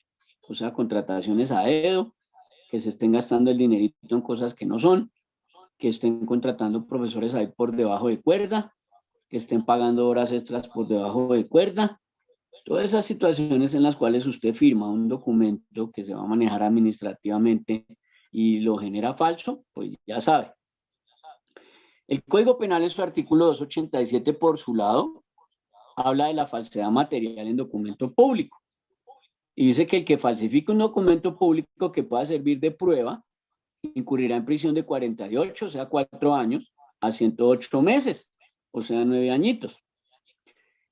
o sea, contrataciones a dedo, que se estén gastando el dinerito en cosas que no son, que estén contratando profesores ahí por debajo de cuerda, que estén pagando horas extras por debajo de cuerda. Todas esas situaciones en las cuales usted firma un documento que se va a manejar administrativamente y lo genera falso, pues ya sabe. El Código Penal en su artículo 287 por su lado habla de la falsedad material en documento público. Y dice que el que falsifique un documento público que pueda servir de prueba incurrirá en prisión de 48, o sea, 4 años, a 108 meses, o sea, 9 añitos.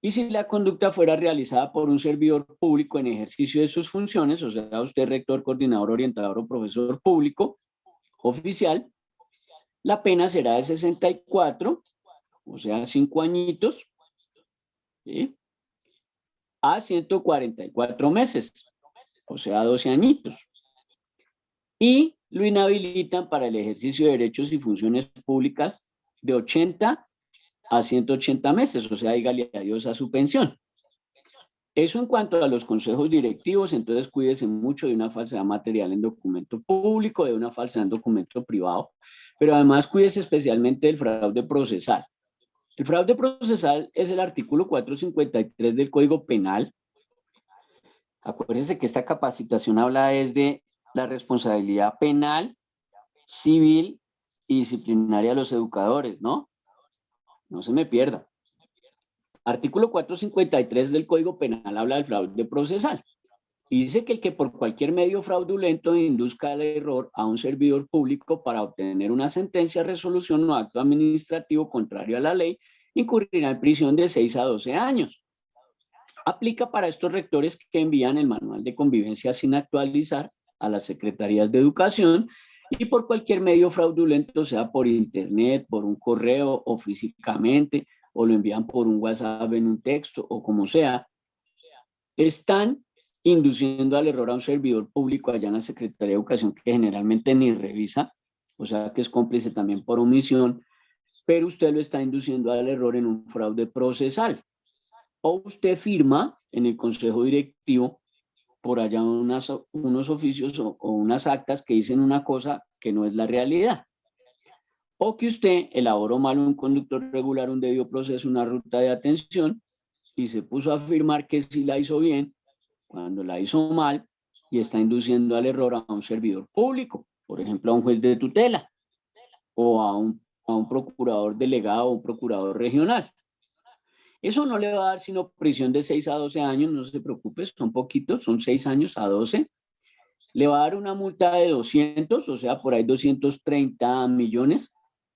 Y si la conducta fuera realizada por un servidor público en ejercicio de sus funciones, o sea, usted rector, coordinador, orientador o profesor público, oficial, la pena será de 64, o sea, 5 añitos, ¿sí?, a 144 meses, o sea, 12 añitos. Y lo inhabilitan para el ejercicio de derechos y funciones públicas de 80 a 180 meses, o sea, dígale adiós a su pensión. Eso en cuanto a los consejos directivos, entonces cuídese mucho de una falsedad material en documento público, de una falsedad en documento privado, pero además cuídese especialmente del fraude procesal. El fraude procesal es el artículo 453 del Código Penal. Acuérdense que esta capacitación habla de la responsabilidad penal, civil y disciplinaria de los educadores, ¿no? No se me pierda. Artículo 453 del Código Penal habla del fraude procesal. Y dice que el que por cualquier medio fraudulento induzca al error a un servidor público para obtener una sentencia, resolución o acto administrativo contrario a la ley, incurrirá en prisión de 6 a 12 años. Aplica para estos rectores que envían el manual de convivencia sin actualizar a las secretarías de educación y por cualquier medio fraudulento, sea por internet, por un correo o físicamente, o lo envían por un WhatsApp en un texto o como sea, están induciendo al error a un servidor público allá en la Secretaría de Educación que generalmente ni revisa, o sea que es cómplice también por omisión, pero usted lo está induciendo al error en un fraude procesal. O usted firma en el consejo directivo por allá unos oficios o unas actas que dicen una cosa que no es la realidad. O que usted elaboró mal un conductor regular, un debido proceso, una ruta de atención y se puso a afirmar que sí la hizo bien cuando la hizo mal y está induciendo al error a un servidor público, por ejemplo, a un juez de tutela o a un procurador delegado o un procurador regional. Eso no le va a dar sino prisión de 6 a 12 años, no se preocupe, son poquitos, son 6 años a 12. Le va a dar una multa de 200, o sea, por ahí 230 millones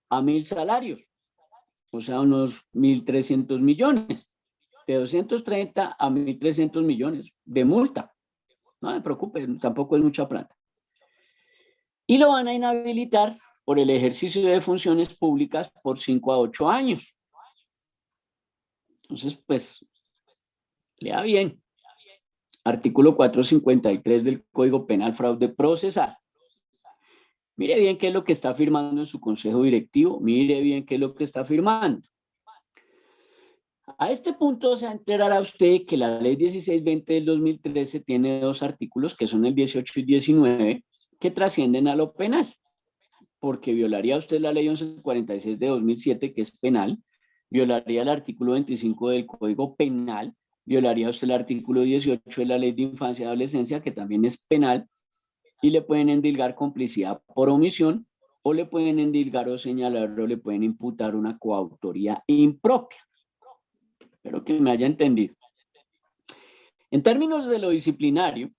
a 1.000 salarios, o sea, unos 1.300 millones. De 230 a 1.300 millones de multa. No me preocupe, tampoco es mucha plata. Y lo van a inhabilitar por el ejercicio de funciones públicas por 5 a 8 años. Entonces, pues, lea bien. Artículo 453 del Código Penal, fraude procesal. Mire bien qué es lo que está firmando en su consejo directivo, mire bien qué es lo que está firmando. A este punto se enterará usted que la ley 1620 del 2013 tiene 2 artículos, que son el 18 y 19, que trascienden a lo penal, porque violaría usted la ley 1146 de 2007, que es penal, violaría el artículo 25 del Código Penal, violaría usted el artículo 18 de la ley de infancia y adolescencia, que también es penal, y le pueden endilgar complicidad por omisión, o le pueden endilgar o señalar, o le pueden imputar una coautoría impropia. Espero que me haya entendido. En términos de lo disciplinario,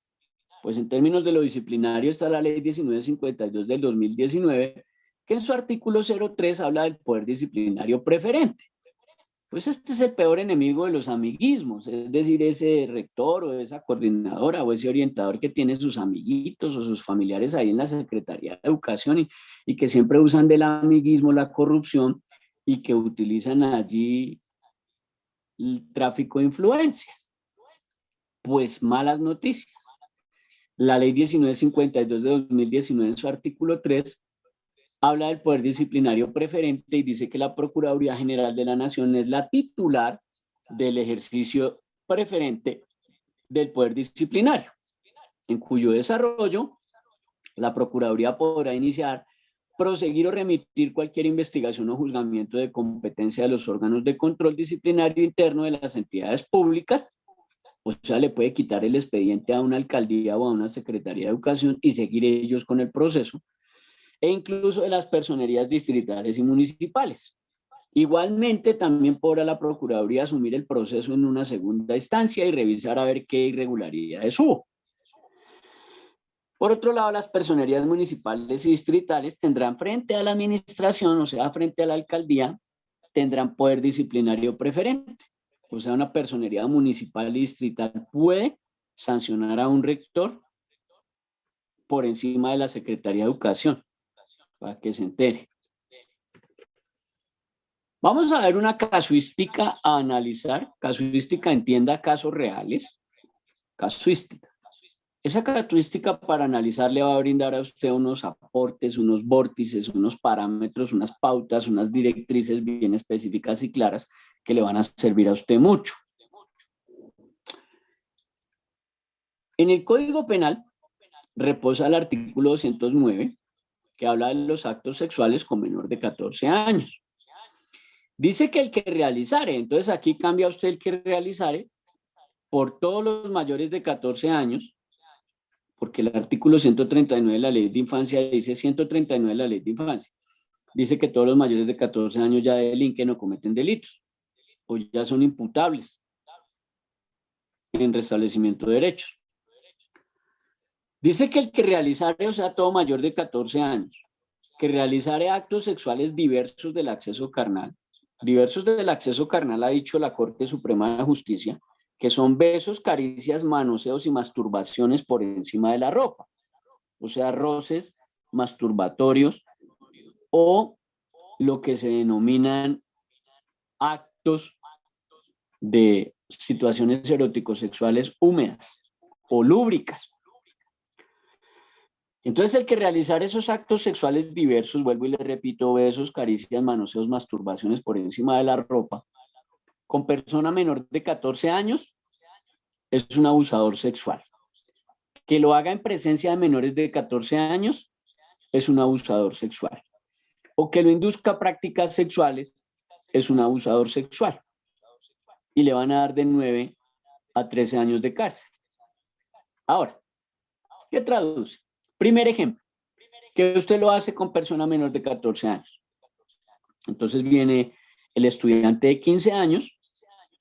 pues en términos de lo disciplinario está la ley 1952 del 2019, que en su artículo 03 habla del poder disciplinario preferente. Pues este es el peor enemigo de los amiguismos, es decir, ese rector o esa coordinadora o ese orientador que tiene sus amiguitos o sus familiares ahí en la Secretaría de Educación y que siempre usan del amiguismo la corrupción y que utilizan allí el tráfico de influencias. Pues malas noticias. La ley 1952 de 2019 en su artículo 3 habla del poder disciplinario preferente y dice que la Procuraduría General de la Nación es la titular del ejercicio preferente del poder disciplinario, en cuyo desarrollo la Procuraduría podrá iniciar, proseguir o remitir cualquier investigación o juzgamiento de competencia de los órganos de control disciplinario interno de las entidades públicas. O sea, le puede quitar el expediente a una alcaldía o a una secretaría de educación y seguir ellos con el proceso, e incluso de las personerías distritales y municipales. Igualmente, también podrá la Procuraduría asumir el proceso en una segunda instancia y revisar a ver qué irregularidades hubo. Por otro lado, las personerías municipales y distritales tendrán frente a la administración, o sea, frente a la alcaldía, tendrán poder disciplinario preferente. O sea, una personería municipal y distrital puede sancionar a un rector por encima de la Secretaría de Educación, para que se entere. Vamos a ver una casuística a analizar. Casuística, entienda casos reales. Casuística. Esa casuística para analizar le va a brindar a usted unos aportes, unos vórtices, unos parámetros, unas pautas, unas directrices bien específicas y claras que le van a servir a usted mucho. En el Código Penal reposa el artículo 209 que habla de los actos sexuales con menor de 14 años. Dice que el que realizare, entonces aquí cambia usted el que realizare por todos los mayores de 14 años, porque el artículo 139 de la Ley de Infancia dice 139 de la Ley de Infancia. Dice que todos los mayores de 14 años ya delinquen o cometen delitos, o ya son imputables en restablecimiento de derechos. Dice que el que realizare, o sea, todo mayor de 14 años, que realizare actos sexuales diversos del acceso carnal. Diversos del acceso carnal ha dicho la Corte Suprema de Justicia, que son besos, caricias, manoseos y masturbaciones por encima de la ropa. O sea, roces masturbatorios o lo que se denominan actos de situaciones erótico-sexuales húmedas o lúbricas. Entonces, el que realizar esos actos sexuales diversos, vuelvo y le repito, besos, caricias, manoseos, masturbaciones por encima de la ropa, con persona menor de 14 años, es un abusador sexual. Que lo haga en presencia de menores de 14 años, es un abusador sexual. O que lo induzca a prácticas sexuales, es un abusador sexual. Y le van a dar de 9 a 13 años de cárcel. Ahora, ¿qué traduce? Primer ejemplo, que usted lo hace con persona menor de 14 años. Entonces viene el estudiante de 15 años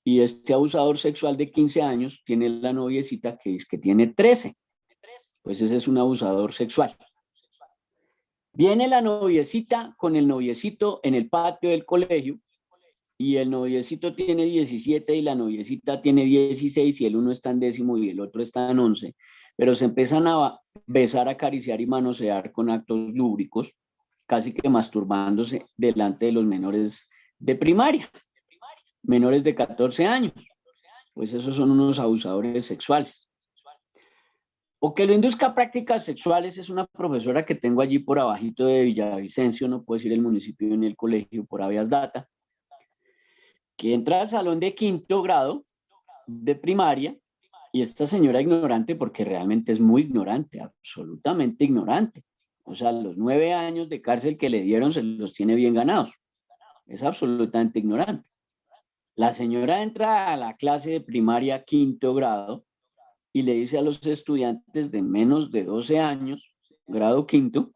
y este abusador sexual de 15 años tiene la noviecita que es que tiene 13. Pues ese es un abusador sexual. Viene la noviecita con el noviecito en el patio del colegio y el noviecito tiene 17 y la noviecita tiene 16 y el uno está en 10º y el otro está en 11, pero se empiezan a besar, acariciar y manosear con actos lúbricos, casi que masturbándose delante de los menores de primaria, menores de 14 años. Pues esos son unos abusadores sexuales. O que lo induzca a prácticas sexuales es una profesora que tengo allí por abajito de Villavicencio, no puedo decir el municipio ni el colegio por habeas data, que entra al salón de 5º grado de primaria y esta señora ignorante, porque realmente es muy ignorante, absolutamente ignorante. O sea, los 9 años de cárcel que le dieron se los tiene bien ganados. Es absolutamente ignorante. La señora entra a la clase de primaria 5º grado y le dice a los estudiantes de menos de 12 años, grado 5º,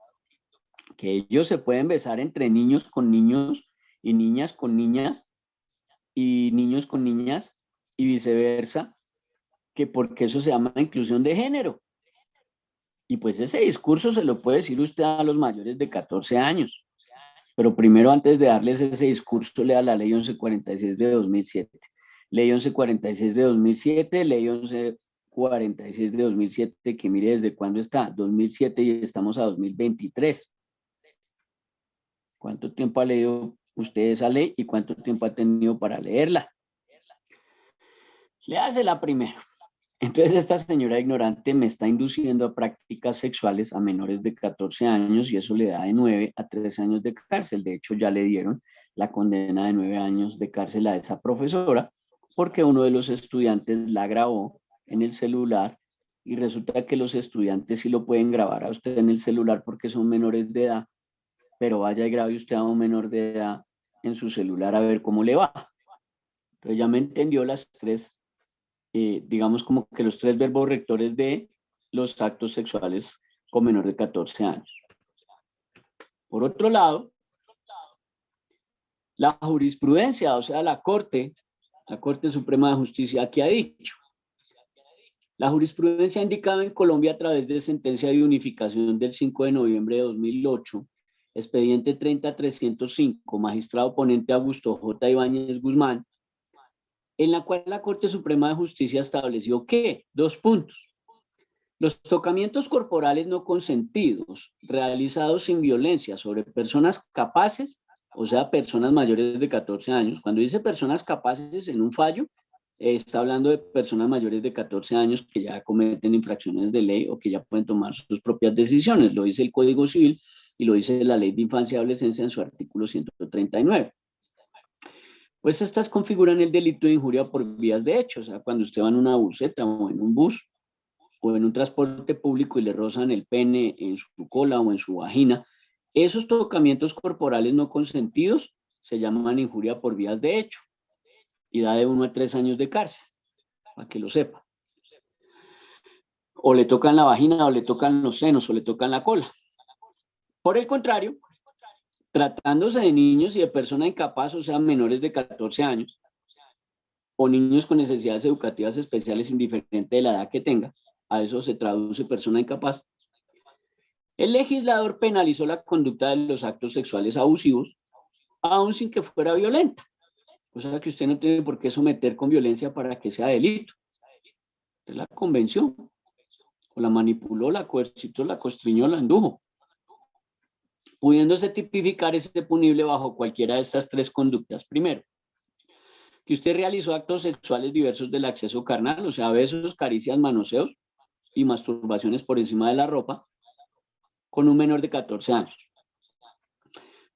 que ellos se pueden besar entre niños con niños y niñas con niñas y niños con niñas y viceversa, que porque eso se llama inclusión de género. Y pues ese discurso se lo puede decir usted a los mayores de 14 años. Pero primero, antes de darles ese discurso, lea la ley 1146 de 2007. Ley 1146 de 2007, ley 1146 de 2007, que mire desde cuándo está, 2007 y estamos a 2023. ¿Cuánto tiempo ha leído usted esa ley y cuánto tiempo ha tenido para leerla? Léasela primero. Entonces esta señora ignorante me está induciendo a prácticas sexuales a menores de 14 años y eso le da de 9 a 13 años de cárcel. De hecho, ya le dieron la condena de 9 años de cárcel a esa profesora porque uno de los estudiantes la grabó en el celular y resulta que los estudiantes sí lo pueden grabar a usted en el celular porque son menores de edad, pero vaya y grabe usted a un menor de edad en su celular a ver cómo le va. Entonces ya me entendió las tres, digamos como que los tres verbos rectores de los actos sexuales con menor de 14 años. Por otro lado, la jurisprudencia, o sea, la Corte Suprema de Justicia, ¿qué ha dicho? La jurisprudencia ha indicado en Colombia a través de sentencia de unificación del 5 de noviembre de 2008, expediente 30305, magistrado ponente Augusto J. Ibáñez Guzmán, en la cual la Corte Suprema de Justicia estableció que, 2 puntos, los tocamientos corporales no consentidos realizados sin violencia sobre personas capaces, o sea, personas mayores de 14 años, cuando dice personas capaces en un fallo, está hablando de personas mayores de 14 años que ya cometen infracciones de ley o que ya pueden tomar sus propias decisiones. Lo dice el Código Civil y lo dice la Ley de Infancia y Adolescencia en su artículo 139. Pues estas configuran el delito de injuria por vías de hecho. O sea, cuando usted va en una buseta o en un bus o en un transporte público y le rozan el pene en su cola o en su vagina, esos tocamientos corporales no consentidos se llaman injuria por vías de hecho y da de 1 a 3 años de cárcel, para que lo sepa. O le tocan la vagina, o le tocan los senos, o le tocan la cola. Por el contrario, tratándose de niños y de personas incapaces, o sea, menores de 14 años, o niños con necesidades educativas especiales indiferente de la edad que tenga, a eso se traduce persona incapaz, el legislador penalizó la conducta de los actos sexuales abusivos, aun sin que fuera violenta. O sea que usted no tiene por qué someter con violencia para que sea delito. Usted la convenció, o la manipuló, la coercitó, la constriñó, la indujo, pudiéndose tipificar ese punible bajo cualquiera de estas tres conductas. Primero, que usted realizó actos sexuales diversos del acceso carnal, o sea, besos, caricias, manoseos y masturbaciones por encima de la ropa, con un menor de 14 años.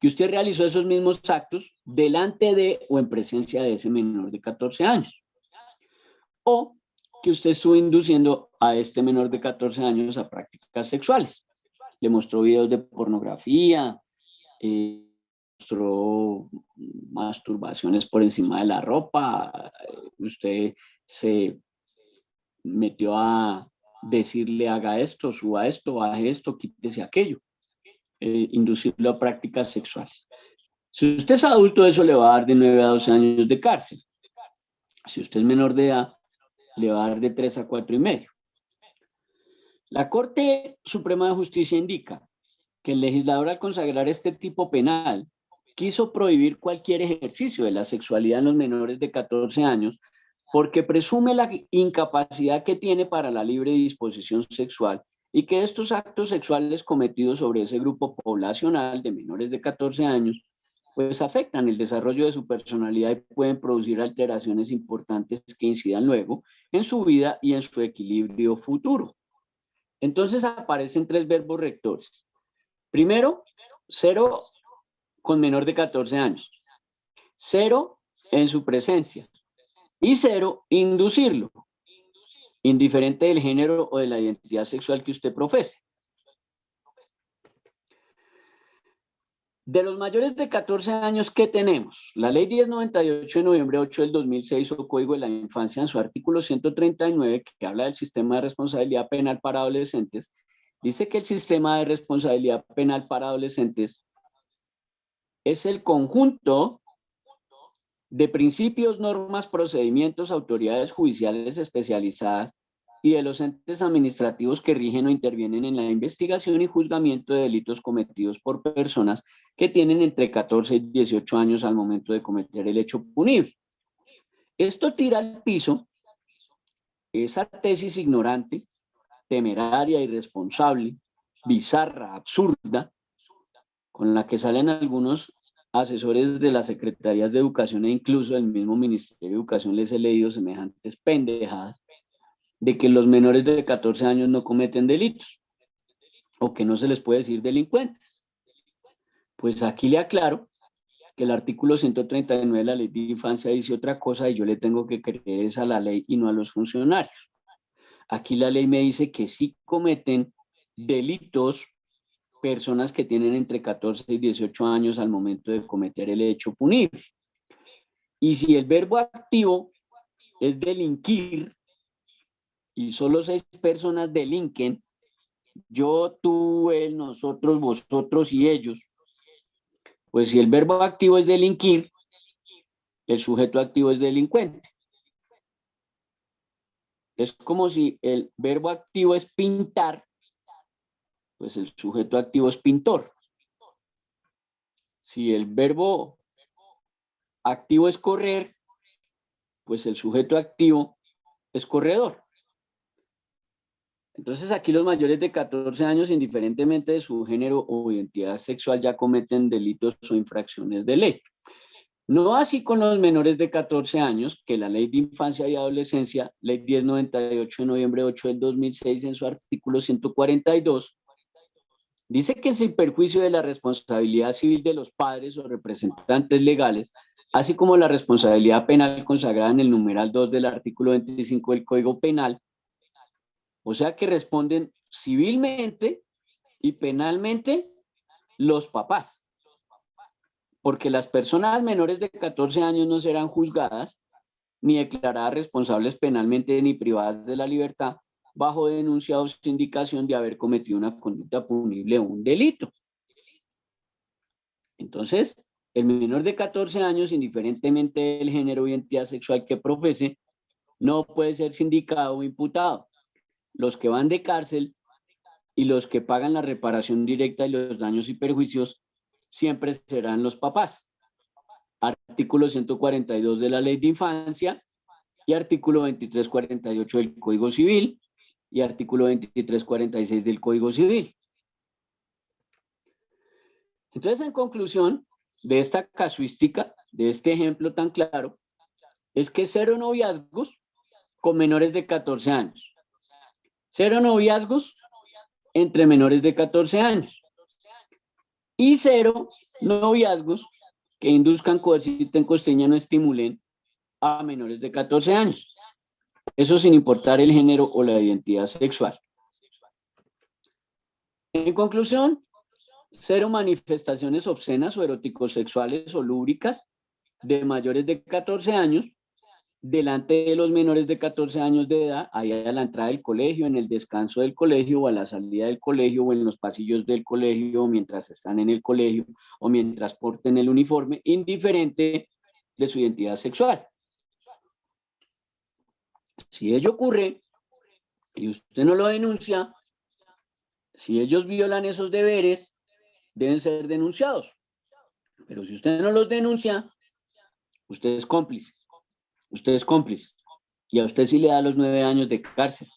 Que usted realizó esos mismos actos delante de o en presencia de ese menor de 14 años. O que usted estuvo induciendo a este menor de 14 años a prácticas sexuales. Le mostró videos de pornografía, mostró masturbaciones por encima de la ropa, usted se metió a decirle haga esto, suba esto, baje esto, quítese aquello, inducirlo a prácticas sexuales. Si usted es adulto, eso le va a dar de 9 a 12 años de cárcel. Si usted es menor de edad, le va a dar de 3 a 4 y medio. La Corte Suprema de Justicia indica que el legislador, al consagrar este tipo penal, quiso prohibir cualquier ejercicio de la sexualidad en los menores de 14 años porque presume la incapacidad que tiene para la libre disposición sexual y que estos actos sexuales cometidos sobre ese grupo poblacional de menores de 14 años pues afectan el desarrollo de su personalidad y pueden producir alteraciones importantes que incidan luego en su vida y en su equilibrio futuro. Entonces aparecen 3 verbos rectores. Primero, 0 con menor de 14 años. 0 en su presencia. Y 0, inducirlo, indiferente del género o de la identidad sexual que usted profese. De los mayores de 14 años, ¿qué tenemos? La Ley 1098 de noviembre 8 del 2006 o Código de la Infancia en su artículo 139, que habla del sistema de responsabilidad penal para adolescentes, dice que el sistema de responsabilidad penal para adolescentes es el conjunto de principios, normas, procedimientos, autoridades judiciales especializadas y de los entes administrativos que rigen o intervienen en la investigación y juzgamiento de delitos cometidos por personas que tienen entre 14 y 18 años al momento de cometer el hecho punible. Esto tira al piso esa tesis ignorante, temeraria, irresponsable, bizarra, absurda, con la que salen algunos asesores de las secretarías de educación e incluso del mismo Ministerio de Educación les he leído semejantes pendejadas de que los menores de 14 años no cometen delitos o que no se les puede decir delincuentes. Pues aquí le aclaro que el artículo 139 de la Ley de Infancia dice otra cosa y yo le tengo que creer es a la ley y no a los funcionarios. Aquí la ley me dice que sí cometen delitos personas que tienen entre 14 y 18 años al momento de cometer el hecho punible. Y si el verbo activo es delinquir y solo 6 personas delinquen, yo, tú, él, nosotros, vosotros y ellos, pues si el verbo activo es delinquir, el sujeto activo es delincuente. Es como si el verbo activo es pintar, pues el sujeto activo es pintor. Si el verbo activo es correr, pues el sujeto activo es corredor. Entonces aquí los mayores de 14 años, indiferentemente de su género o identidad sexual, ya cometen delitos o infracciones de ley. No así con los menores de 14 años, que la Ley de Infancia y Adolescencia, Ley 1098 de noviembre 8 del 2006, en su artículo 142, dice que sin perjuicio de la responsabilidad civil de los padres o representantes legales, así como la responsabilidad penal consagrada en el numeral 2 del artículo 25 del Código Penal, o sea que responden civilmente y penalmente los papás, porque las personas menores de 14 años no serán juzgadas ni declaradas responsables penalmente ni privadas de la libertad bajo denuncia o indicación de haber cometido una conducta punible o un delito. Entonces, el menor de 14 años, indiferentemente del género o identidad sexual que profese, no puede ser sindicado o imputado. Los que van de cárcel y los que pagan la reparación directa y los daños y perjuicios siempre serán los papás. Artículo 142 de la Ley de Infancia y artículo 2348 del Código Civil y artículo 2346 del Código Civil. Entonces, en conclusión de esta casuística, de este ejemplo tan claro, es que 0 noviazgos con menores de 14 años. 0 noviazgos entre menores de 14 años. Y 0 noviazgos que induzcan, coerciten, constreñan o estimulen a menores de 14 años. Eso sin importar el género o la identidad sexual. En conclusión, 0 manifestaciones obscenas o erótico-sexuales o lúbricas de mayores de 14 años delante de los menores de 14 años de edad, ahí a la entrada del colegio, en el descanso del colegio o a la salida del colegio o en los pasillos del colegio, o mientras están en el colegio o mientras porten el uniforme, indiferente de su identidad sexual. Si ello ocurre y usted no lo denuncia, si ellos violan esos deberes, deben ser denunciados. Pero si usted no los denuncia, usted es cómplice. Usted es cómplice. Y a usted sí le da los 9 años de cárcel.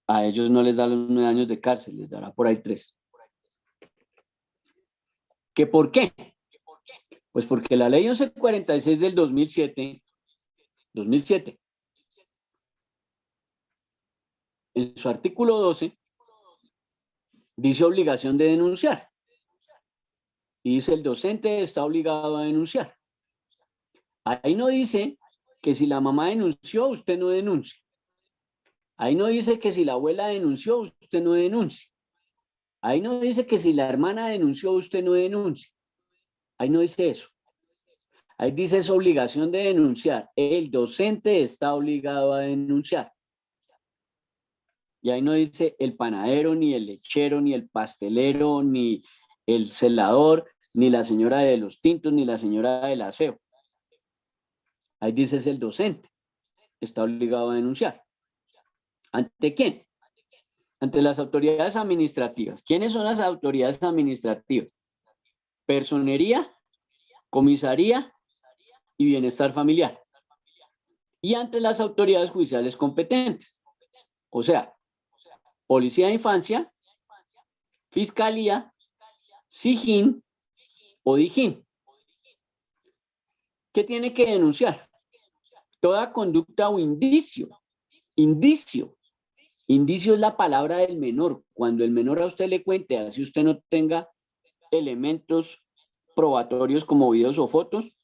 A ellos no les da los 9 años de cárcel, les dará por ahí 3. ¿Qué por qué? Pues porque la ley 1146 del 2007, en su artículo 12, dice obligación de denunciar. Y dice el docente está obligado a denunciar. Ahí no dice que si la mamá denunció, usted no denuncie. Ahí no dice que si la abuela denunció, usted no denuncie. Ahí no dice que si la hermana denunció, usted no denuncie. Ahí no dice eso. Ahí dice es obligación de denunciar. El docente está obligado a denunciar. Y ahí no dice el panadero, ni el lechero, ni el pastelero, ni el celador, ni la señora de los tintos, ni la señora del aseo. Ahí dice es el docente. Está obligado a denunciar. ¿Ante quién? Ante las autoridades administrativas. ¿Quiénes son las autoridades administrativas? Personería, comisaría y bienestar familiar. Y ante las autoridades judiciales competentes. O sea, Policía de Infancia, Fiscalía, SIJIN o DIJÍN. ¿Qué tiene que denunciar? Toda conducta o indicio. Indicio. Indicio es la palabra del menor. Cuando el menor a usted le cuente, así usted no tenga elementos probatorios como videos o fotos,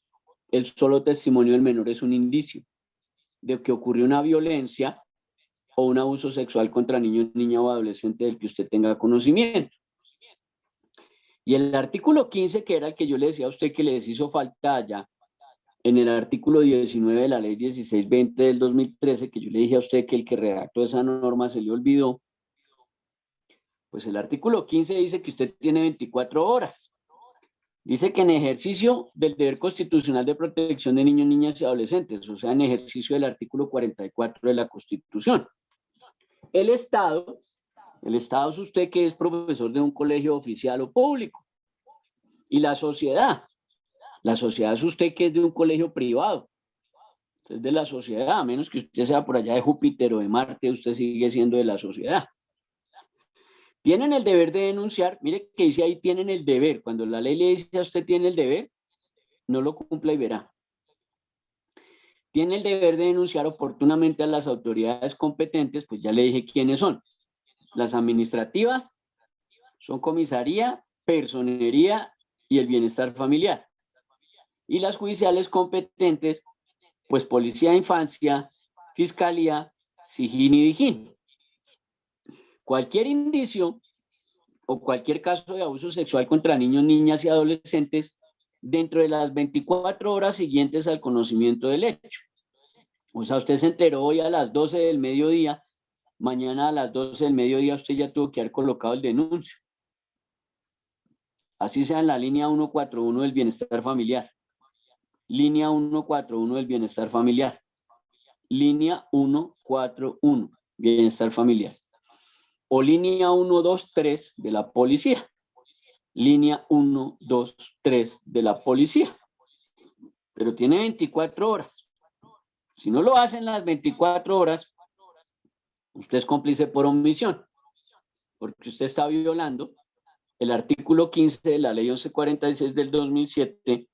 el solo testimonio del menor es un indicio de que ocurrió una violencia o un abuso sexual contra niño, niña o adolescente del que usted tenga conocimiento. Y el artículo 15, que era el que yo le decía a usted que les hizo falta allá, en el artículo 19 de la ley 1620 del 2013, que yo le dije a usted que el que redactó esa norma se le olvidó, pues el artículo 15 dice que usted tiene 24 horas. Dice que en ejercicio del deber constitucional de protección de niños, niñas y adolescentes, o sea, en ejercicio del artículo 44 de la Constitución. El Estado es usted que es profesor de un colegio oficial o público. Y la sociedad es usted que es de un colegio privado. Usted es de la sociedad, a menos que usted sea por allá de Júpiter o de Marte, usted sigue siendo de la sociedad. Tienen el deber de denunciar, mire que dice ahí tienen el deber, cuando la ley le dice a usted tiene el deber, no lo cumpla y verá. Tiene el deber de denunciar oportunamente a las autoridades competentes, pues ya le dije quiénes son. Las administrativas son comisaría, personería y el bienestar familiar. Y las judiciales competentes, pues policía de infancia, fiscalía, SIJIN y DIJÍN. Cualquier indicio o cualquier caso de abuso sexual contra niños, niñas y adolescentes dentro de las 24 horas siguientes al conocimiento del hecho. O sea, usted se enteró hoy a las 12 del mediodía, mañana a las 12 del mediodía usted ya tuvo que haber colocado el denuncio. Así sea en la línea 141 del bienestar familiar. Línea 141 del bienestar familiar. Línea 141, bienestar familiar. O línea 123 de la policía. Línea 123 de la policía. Pero tiene 24 horas. Si no lo hacen las 24 horas, usted es cómplice por omisión, porque usted está violando el artículo 15 de la ley 1146 del 2007,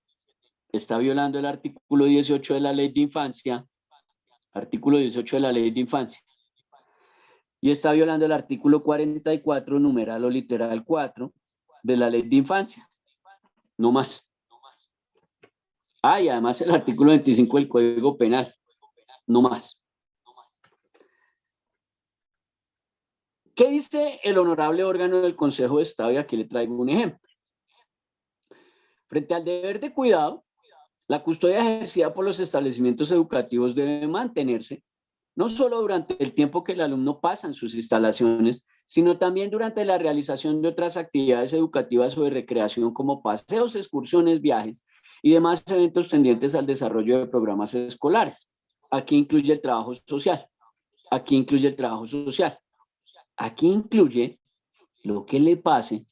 está violando el artículo 18 de la ley de infancia, artículo 18 de la ley de infancia, y está violando el artículo 44, numeral o literal 4 de la ley de infancia. No más. Ah, y además el artículo 25 del Código Penal. No más. ¿Qué dice el honorable órgano del Consejo de Estado? Y aquí le traigo un ejemplo. Frente al deber de cuidado, la custodia ejercida por los establecimientos educativos debe mantenerse no solo durante el tiempo que el alumno pasa en sus instalaciones, sino también durante la realización de otras actividades educativas o de recreación como paseos, excursiones, viajes y demás eventos tendientes al desarrollo de programas escolares. Aquí incluye el trabajo social. Aquí incluye el trabajo social. Aquí incluye lo que le pase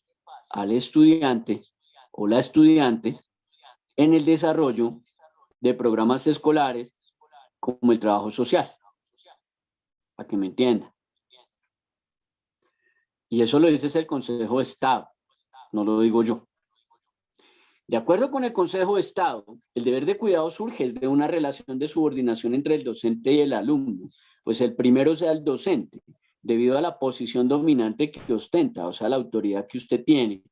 al estudiante o la estudiante en el desarrollo de programas escolares como el trabajo social. Para que me entiendan. Y eso lo dice el Consejo de Estado, no lo digo yo. De acuerdo con el Consejo de Estado, el deber de cuidado surge de una relación de subordinación entre el docente y el alumno, pues el primero sea el docente, debido a la posición dominante que ostenta, o sea, la autoridad que usted tiene.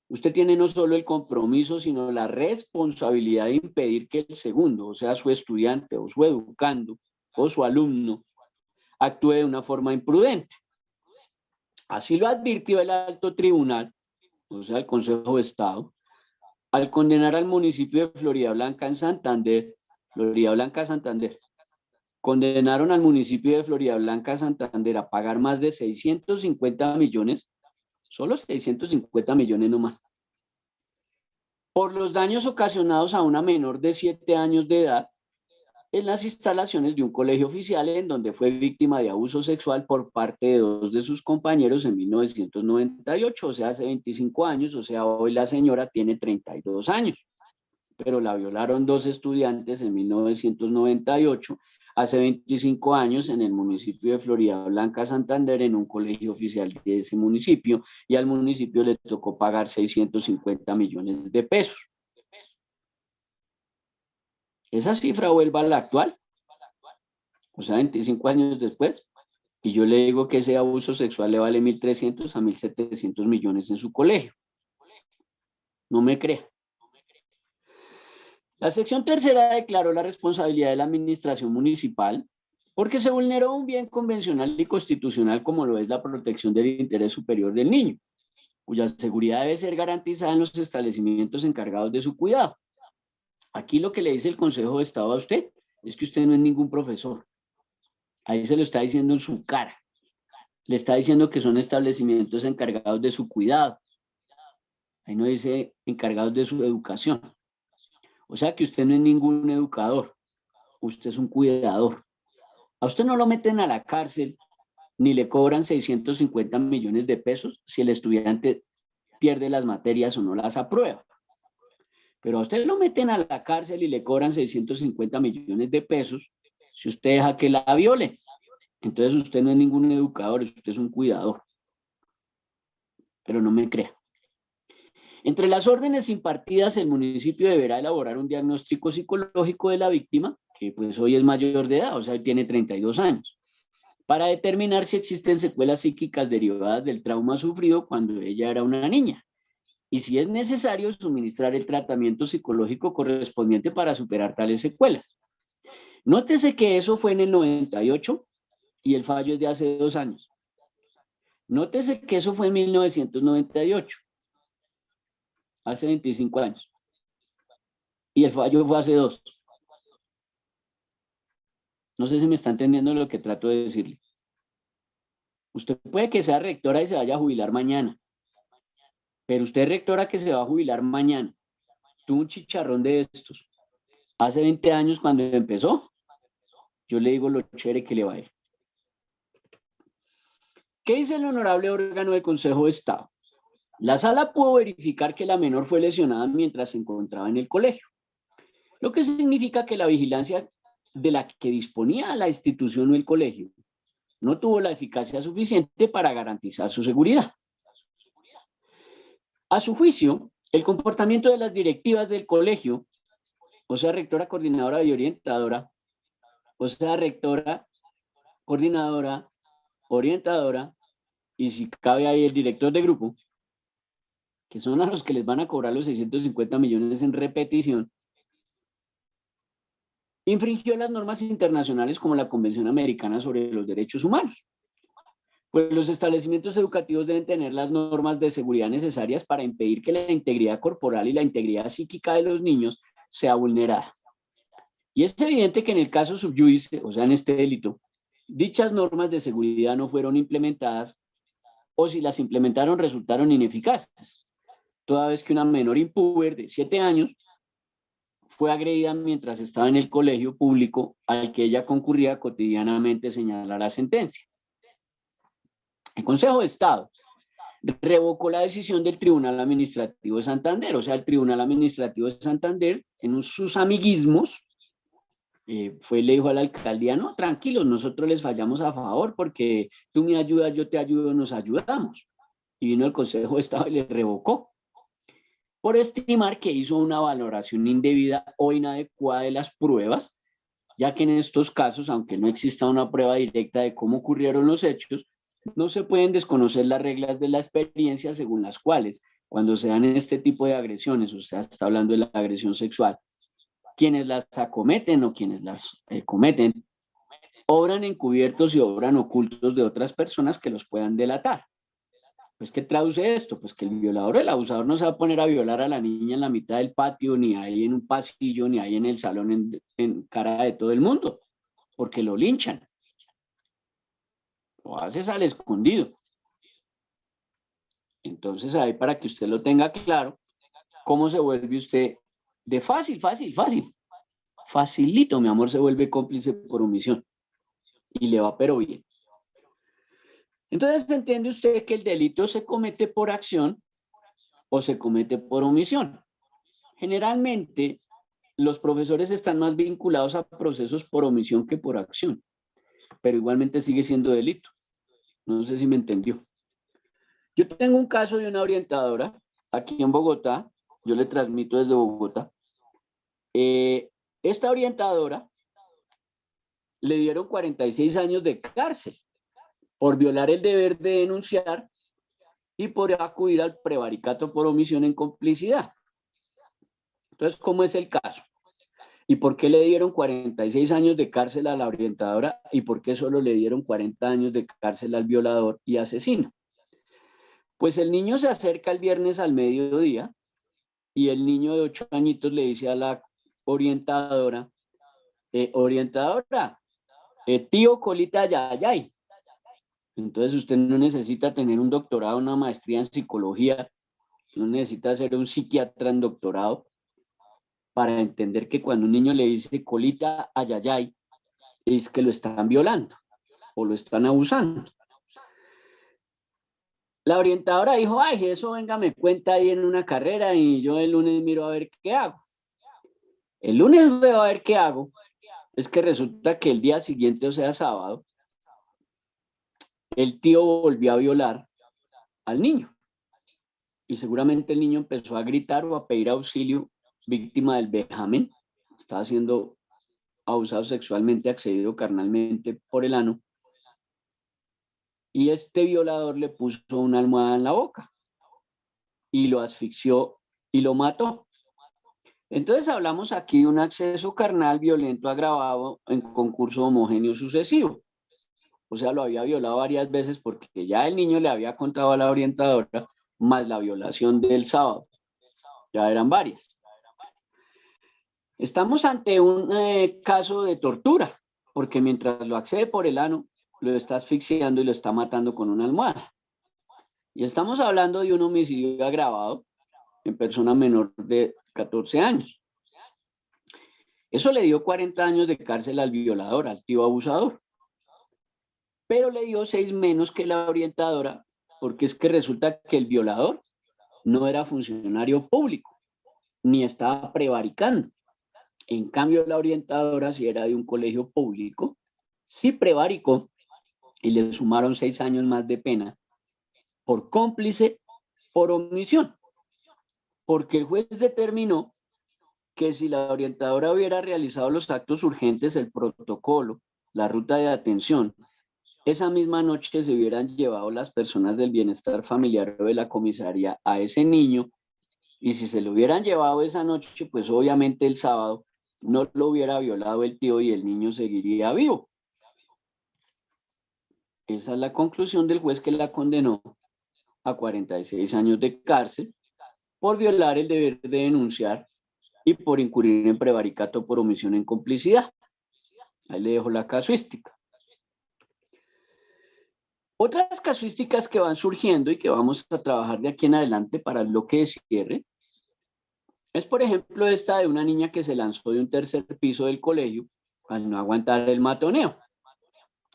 Usted tiene no solo el compromiso, sino la responsabilidad de impedir que el segundo, o sea, su estudiante o su educando o su alumno, actúe de una forma imprudente. Así lo advirtió el alto tribunal, o sea, el Consejo de Estado, al condenar al municipio de Floridablanca en Santander, condenaron al municipio de Floridablanca, Santander, a pagar más de 650 millones, solo 650 millones nomás, por los daños ocasionados a una menor de 7 años de edad en las instalaciones de un colegio oficial en donde fue víctima de abuso sexual por parte de 2 de sus compañeros en 1998, o sea, hace 25 años, o sea, hoy la señora tiene 32 años, pero la violaron 2 estudiantes en 1998, hace 25 años en el municipio de Floridablanca, Santander, en un colegio oficial de ese municipio, y al municipio le tocó pagar 650 millones de pesos. Esa cifra vuelve a la actual, o sea, 25 años después, y yo le digo que ese abuso sexual le vale 1.300 a 1.700 millones en su colegio. No me crea. La sección tercera declaró la responsabilidad de la administración municipal porque se vulneró un bien convencional y constitucional como lo es la protección del interés superior del niño, cuya seguridad debe ser garantizada en los establecimientos encargados de su cuidado. Aquí lo que le dice el Consejo de Estado a usted es que usted no es ningún profesor. Ahí se lo está diciendo en su cara. Le está diciendo que son establecimientos encargados de su cuidado. Ahí no dice encargados de su educación. O sea que usted no es ningún educador. Usted es un cuidador. A usted no lo meten a la cárcel ni le cobran 650 millones de pesos si el estudiante pierde las materias o no las aprueba. Pero a usted lo meten a la cárcel y le cobran 650 millones de pesos si usted deja que la viole. Entonces usted no es ningún educador, usted es un cuidador. Pero no me crea. Entre las órdenes impartidas, el municipio deberá elaborar un diagnóstico psicológico de la víctima, que pues hoy es mayor de edad, o sea, tiene 32 años, para determinar si existen secuelas psíquicas derivadas del trauma sufrido cuando ella era una niña, y si es necesario suministrar el tratamiento psicológico correspondiente para superar tales secuelas. Nótese que eso fue en el 98 y el fallo es de hace 2 años. Nótese que eso fue en 1998. Hace 25 años. Y el fallo fue hace 2. No sé si me está entendiendo lo que trato de decirle. Usted puede que sea rectora y se vaya a jubilar mañana. Pero usted es rectora que se va a jubilar mañana. Tuvo un chicharrón de estos. Hace 20 años cuando empezó, yo le digo lo chévere que le va a ir. ¿Qué dice el honorable órgano del Consejo de Estado? La sala pudo verificar que la menor fue lesionada mientras se encontraba en el colegio, lo que significa que la vigilancia de la que disponía la institución o el colegio no tuvo la eficacia suficiente para garantizar su seguridad. A su juicio, el comportamiento de las directivas del colegio, o sea, rectora, coordinadora y orientadora, o sea, rectora, coordinadora, orientadora, y si cabe ahí el director de grupo, que son a los que les van a cobrar los 650 millones en repetición, infringió las normas internacionales como la Convención Americana sobre los Derechos Humanos. Pues los establecimientos educativos deben tener las normas de seguridad necesarias para impedir que la integridad corporal y la integridad psíquica de los niños sea vulnerada. Y es evidente que en el caso subyudice, o sea, en este delito, dichas normas de seguridad no fueron implementadas o si las implementaron resultaron ineficaces, toda vez que una menor impúber de 7 años fue agredida mientras estaba en el colegio público al que ella concurría cotidianamente, señala la sentencia. El Consejo de Estado revocó la decisión del Tribunal Administrativo de Santander, o sea, el Tribunal Administrativo de Santander, en sus amiguismos, fue y le dijo a la alcaldía, no, tranquilos, nosotros les fallamos a favor porque tú me ayudas, yo te ayudo, nos ayudamos. Y vino el Consejo de Estado y le revocó por estimar que hizo una valoración indebida o inadecuada de las pruebas, ya que en estos casos, aunque no exista una prueba directa de cómo ocurrieron los hechos, no se pueden desconocer las reglas de la experiencia según las cuales, cuando se dan este tipo de agresiones, o sea, está hablando de la agresión sexual, quienes las acometen o quienes las cometen, obran encubiertos y obran ocultos de otras personas que los puedan delatar. Pues, ¿qué traduce esto? Pues que el violador o el abusador no se va a poner a violar a la niña en la mitad del patio, ni ahí en un pasillo, ni ahí en el salón en cara de todo el mundo, porque lo linchan. Lo haces al escondido. Entonces, ahí para que usted lo tenga claro, ¿cómo se vuelve usted de fácil? Facilito, mi amor, se vuelve cómplice por omisión. Y le va pero bien. Entonces, ¿entiende usted que el delito se comete por acción o se comete por omisión? Generalmente, los profesores están más vinculados a procesos por omisión que por acción, pero igualmente sigue siendo delito. No sé si me entendió. Yo tengo un caso de una orientadora aquí en Bogotá, yo le transmito desde Bogotá. Esta orientadora le dieron 46 años de cárcel por violar el deber de denunciar y por acudir al prevaricato por omisión en complicidad. Entonces, ¿cómo es el caso? ¿Y por qué le dieron 46 años de cárcel a la orientadora? ¿Y por qué solo le dieron 40 años de cárcel al violador y asesino? Pues el niño se acerca el viernes al mediodía y el niño de 8 añitos le dice a la orientadora, orientadora, tío Colita Yayay. Entonces usted no necesita tener un doctorado, una maestría en psicología, no necesita ser un psiquiatra en doctorado para entender que cuando un niño le dice colita ayayay, es que lo están violando o lo están abusando. La orientadora dijo, ay, eso venga, me cuenta ahí en una carrera y yo el lunes miro a ver qué hago. El lunes veo a ver qué hago. Es que resulta que el día siguiente, o sea, sábado, el tío volvió a violar al niño. Y seguramente el niño empezó a gritar o a pedir auxilio, víctima del vejamen. Estaba siendo abusado sexualmente, accedido carnalmente por el ano. Y este violador le puso una almohada en la boca y lo asfixió y lo mató. Entonces hablamos aquí de un acceso carnal violento agravado en concurso homogéneo sucesivo. O sea, lo había violado varias veces porque ya el niño le había contado a la orientadora, más la violación del sábado. Ya eran varias. Estamos ante un caso de tortura, porque mientras lo accede por el ano, lo está asfixiando y lo está matando con una almohada. Y estamos hablando de un homicidio agravado en persona menor de 14 años. Eso le dio 40 años de cárcel al violador, al tío abusador. Pero le dio 6 menos que la orientadora, porque es que resulta que el violador no era funcionario público, ni estaba prevaricando. En cambio, la orientadora, si era de un colegio público, sí prevaricó y le sumaron 6 años más de pena por cómplice por omisión. Porque el juez determinó que si la orientadora hubiera realizado los actos urgentes, el protocolo, la ruta de atención, esa misma noche se hubieran llevado las personas del bienestar familiar o de la comisaría a ese niño, y si se lo hubieran llevado esa noche, pues obviamente el sábado no lo hubiera violado el tío y el niño seguiría vivo. Esa es la conclusión del juez que la condenó a 46 años de cárcel por violar el deber de denunciar y por incurrir en prevaricato por omisión en complicidad. Ahí le dejo la casuística. Otras casuísticas que van surgiendo y que vamos a trabajar de aquí en adelante para el bloque de cierre es, por ejemplo, esta de una niña que se lanzó de un tercer piso del colegio al no aguantar el matoneo.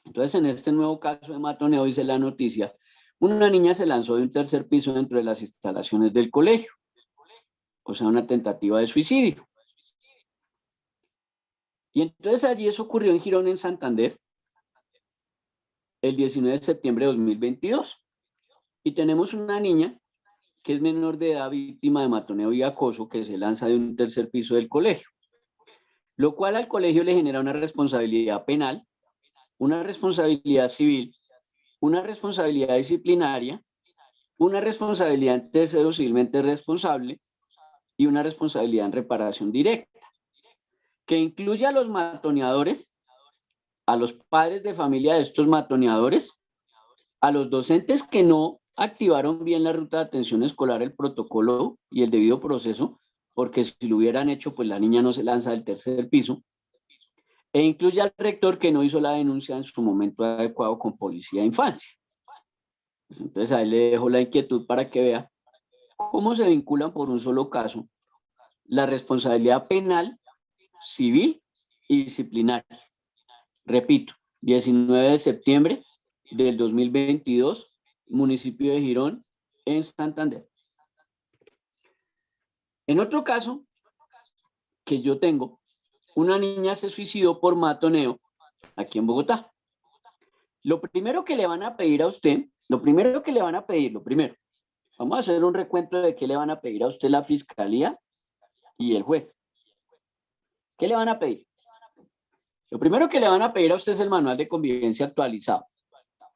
Entonces, en este nuevo caso de matoneo, dice la noticia, una niña se lanzó de un tercer piso dentro de las instalaciones del colegio. O sea, una tentativa de suicidio. Y entonces allí eso ocurrió en Girón, en Santander, el 19 de septiembre de 2022. Y tenemos una niña que es menor de edad, víctima de matoneo y acoso, que se lanza de un tercer piso del colegio. Lo cual al colegio le genera una responsabilidad penal, una responsabilidad civil, una responsabilidad disciplinaria, una responsabilidad en tercero civilmente responsable y una responsabilidad en reparación directa, que incluye a los matoneadores, a los padres de familia de estos matoneadores, a los docentes que no activaron bien la ruta de atención escolar, el protocolo y el debido proceso, porque si lo hubieran hecho, pues la niña no se lanza del tercer piso, e incluye al rector que no hizo la denuncia en su momento adecuado con policía de infancia. Pues entonces ahí le dejo la inquietud para que vea cómo se vinculan por un solo caso la responsabilidad penal, civil y disciplinaria. Repito, 19 de septiembre del 2022, municipio de Girón, en Santander. En otro caso que yo tengo, una niña se suicidó por matoneo aquí en Bogotá. Lo primero que le van a pedir a usted, vamos a hacer un recuento de qué le van a pedir a usted la fiscalía y el juez. ¿Qué le van a pedir? Lo primero que le van a pedir a usted es el manual de convivencia actualizado.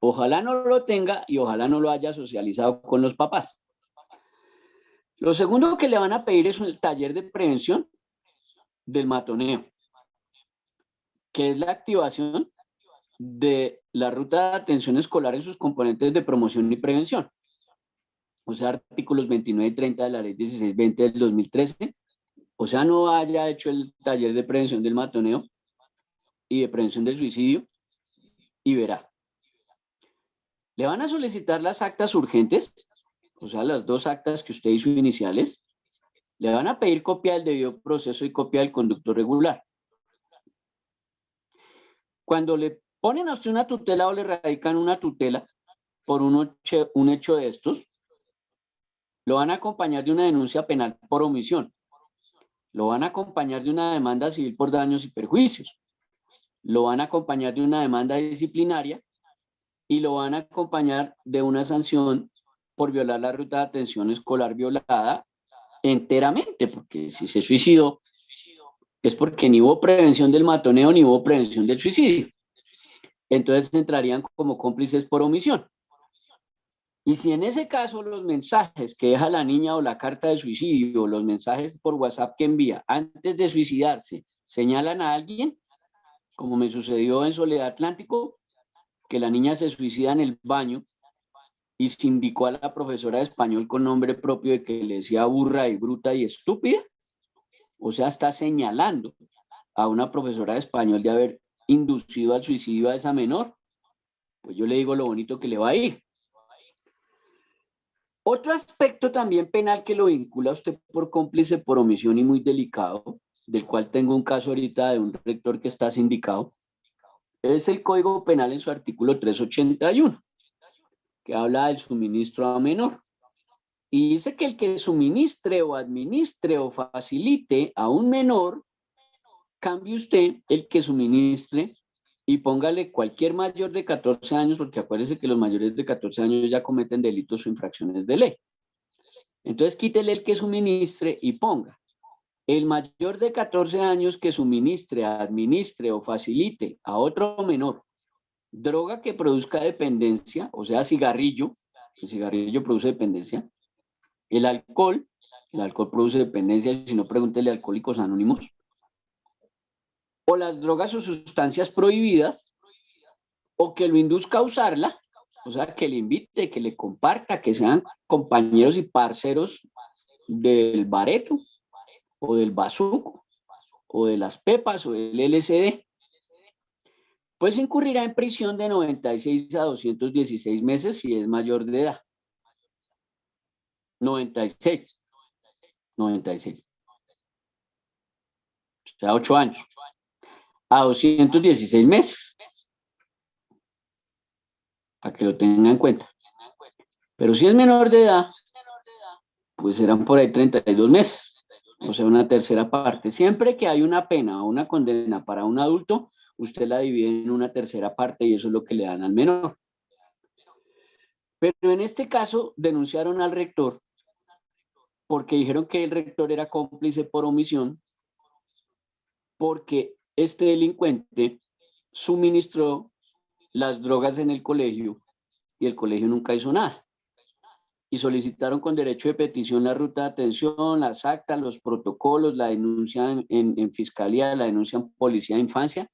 Ojalá no lo tenga y ojalá no lo haya socializado con los papás. Lo segundo que le van a pedir es el taller de prevención del matoneo, que es la activación de la ruta de atención escolar en sus componentes de promoción y prevención. O sea, artículos 29 y 30 de la ley 1620 del 2013. O sea, no haya hecho el taller de prevención del matoneo y de prevención del suicidio y verá. Le van a solicitar las actas urgentes, o sea, las 2 actas que usted hizo iniciales. Le van a pedir copia del debido proceso y copia del conducto regular. Cuando le ponen a usted una tutela o le radican una tutela por un hecho de estos, lo van a acompañar de una denuncia penal por omisión. Lo van a acompañar de una demanda civil por daños y perjuicios. Lo van a acompañar de una demanda disciplinaria y lo van a acompañar de una sanción por violar la ruta de atención escolar violada enteramente, porque si se suicidó es porque ni hubo prevención del matoneo ni hubo prevención del suicidio. Entonces entrarían como cómplices por omisión. Y si en ese caso los mensajes que deja la niña o la carta de suicidio, los mensajes por WhatsApp que envía antes de suicidarse, señalan a alguien, como me sucedió en Soledad Atlántico, que la niña se suicida en el baño y se indicó a la profesora de español con nombre propio de que le decía burra y bruta y estúpida, o sea, está señalando a una profesora de español de haber inducido al suicidio a esa menor, pues yo le digo lo bonito que le va a ir. Otro aspecto también penal que lo vincula a usted por cómplice por omisión y muy delicado, del cual tengo un caso ahorita de un rector que está sindicado, es el Código Penal en su artículo 381, que habla del suministro a menor. Y dice que el que suministre o administre o facilite a un menor, cambie usted el que suministre y póngale cualquier mayor de 14 años, porque acuérdese que los mayores de 14 años ya cometen delitos o infracciones de ley. Entonces quítele el que suministre y ponga el mayor de 14 años que suministre, administre o facilite a otro menor droga que produzca dependencia, o sea, cigarrillo, el cigarrillo produce dependencia, el alcohol produce dependencia, si no pregúntele a Alcohólicos Anónimos, o las drogas o sustancias prohibidas, o que lo induzca a usarla, o sea, que le invite, que le comparta, que sean compañeros y parceros del bareto, o del bazuco, o de las pepas, o del LSD, pues incurrirá en prisión de 96 a 216 meses si es mayor de edad. 96. O sea, 8 años. A 216 meses. Para que lo tengan en cuenta. Pero si es menor de edad, pues serán por ahí 32 meses. O sea, una tercera parte. Siempre que hay una pena o una condena para un adulto, usted la divide en una tercera parte y eso es lo que le dan al menor. Pero en este caso denunciaron al rector porque dijeron que el rector era cómplice por omisión porque este delincuente suministró las drogas en el colegio y el colegio nunca hizo nada. Y solicitaron con derecho de petición la ruta de atención, las actas, los protocolos, la denuncia en fiscalía, la denuncia en policía de infancia.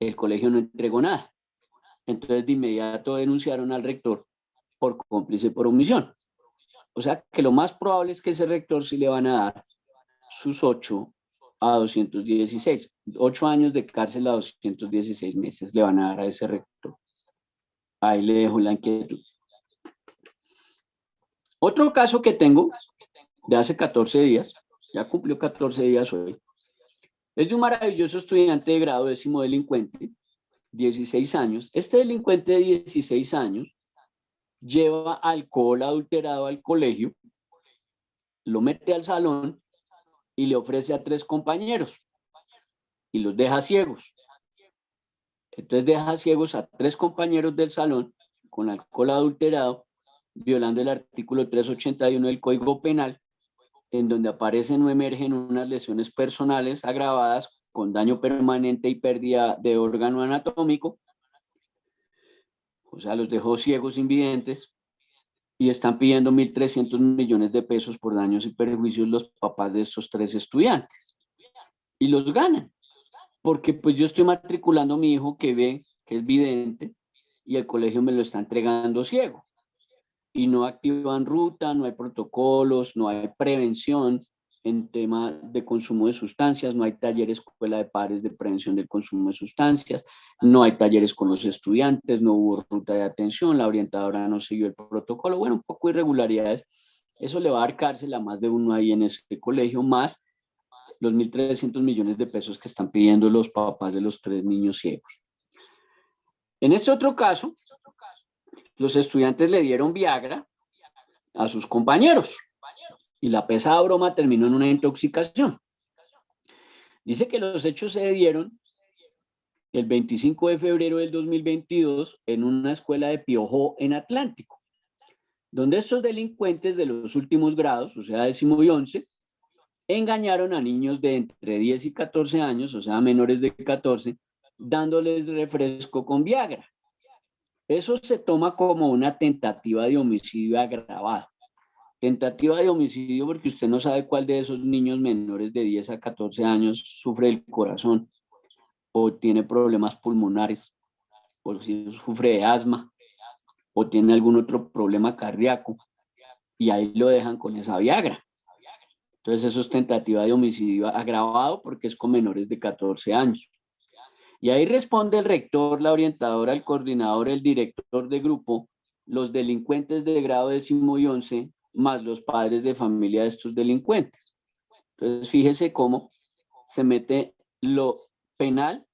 El colegio no entregó nada. Entonces de inmediato denunciaron al rector por cómplice por omisión. O sea que lo más probable es que ese rector sí le van a dar sus 8 a 216. 8 años de cárcel a 216 meses le van a dar a ese rector. Ahí le dejo la inquietud. Otro caso que tengo de hace 14 días, ya cumplió 14 días hoy, es de un maravilloso estudiante de grado 10º delincuente, 16 años. Este delincuente de 16 años lleva alcohol adulterado al colegio, lo mete al salón y le ofrece a 3 compañeros y los deja ciegos. Entonces deja ciegos a 3 compañeros del salón con alcohol adulterado, violando el artículo 381 del Código Penal, en donde aparecen o emergen unas lesiones personales agravadas con daño permanente y pérdida de órgano anatómico, o sea, los dejó ciegos invidentes, y están pidiendo 1.300 millones de pesos por daños y perjuicios los papás de estos 3 estudiantes. y los ganan, porque pues yo estoy matriculando a mi hijo que ve, que es vidente, y el colegio me lo está entregando ciego. Y no activan ruta, no hay protocolos, no hay prevención en tema de consumo de sustancias, no hay talleres escuela de padres de prevención del consumo de sustancias, no hay talleres con los estudiantes, no hubo ruta de atención, la orientadora no siguió el protocolo, bueno, un poco de irregularidades. Eso le va a dar cárcel a más de uno ahí en ese colegio, más los 1.300 millones de pesos que están pidiendo los papás de los 3 niños ciegos. En este otro caso, los estudiantes le dieron Viagra a sus compañeros y la pesada broma terminó en una intoxicación. Dice que los hechos se dieron el 25 de febrero del 2022 en una escuela de Piojó en Atlántico, donde estos delincuentes de los últimos grados, o sea, 10º y 11, engañaron a niños de entre 10 y 14 años, o sea, menores de 14, dándoles refresco con Viagra. Eso se toma como una tentativa de homicidio agravado. Tentativa de homicidio porque usted no sabe cuál de esos niños menores de 10 a 14 años sufre el corazón o tiene problemas pulmonares, o si sufre de asma o tiene algún otro problema cardíaco y ahí lo dejan con esa Viagra. Entonces eso es tentativa de homicidio agravado porque es con menores de 14 años. Y ahí responde el rector, la orientadora, el coordinador, el director de grupo, los delincuentes de grado 10º y 11, más los padres de familia de estos delincuentes. Entonces, fíjese cómo se mete lo penal,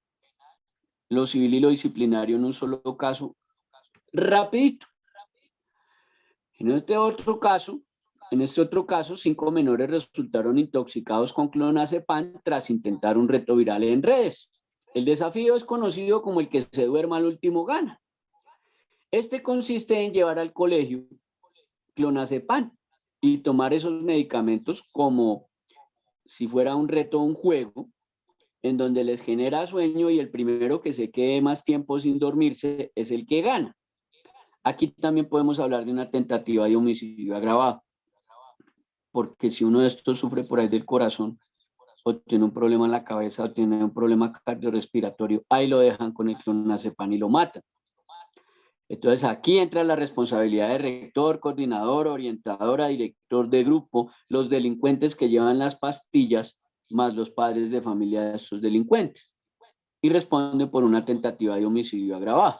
lo civil y lo disciplinario en un solo caso, rapidito. En este otro caso, 5 menores resultaron intoxicados con clonazepam tras intentar un reto viral en redes. El desafío es conocido como el que se duerma al último gana. Este consiste en llevar al colegio clonazepam y tomar esos medicamentos como si fuera un reto o un juego, en donde les genera sueño y el primero que se quede más tiempo sin dormirse es el que gana. Aquí también podemos hablar de una tentativa de homicidio agravado, porque si uno de estos sufre por ahí del corazón, o tiene un problema en la cabeza, o tiene un problema cardiorrespiratorio, ahí lo dejan con el clonazepam y lo matan. Entonces aquí entra la responsabilidad de rector, coordinador, orientadora, director de grupo, los delincuentes que llevan las pastillas, más los padres de familia de estos delincuentes. Y responden por una tentativa de homicidio agravado.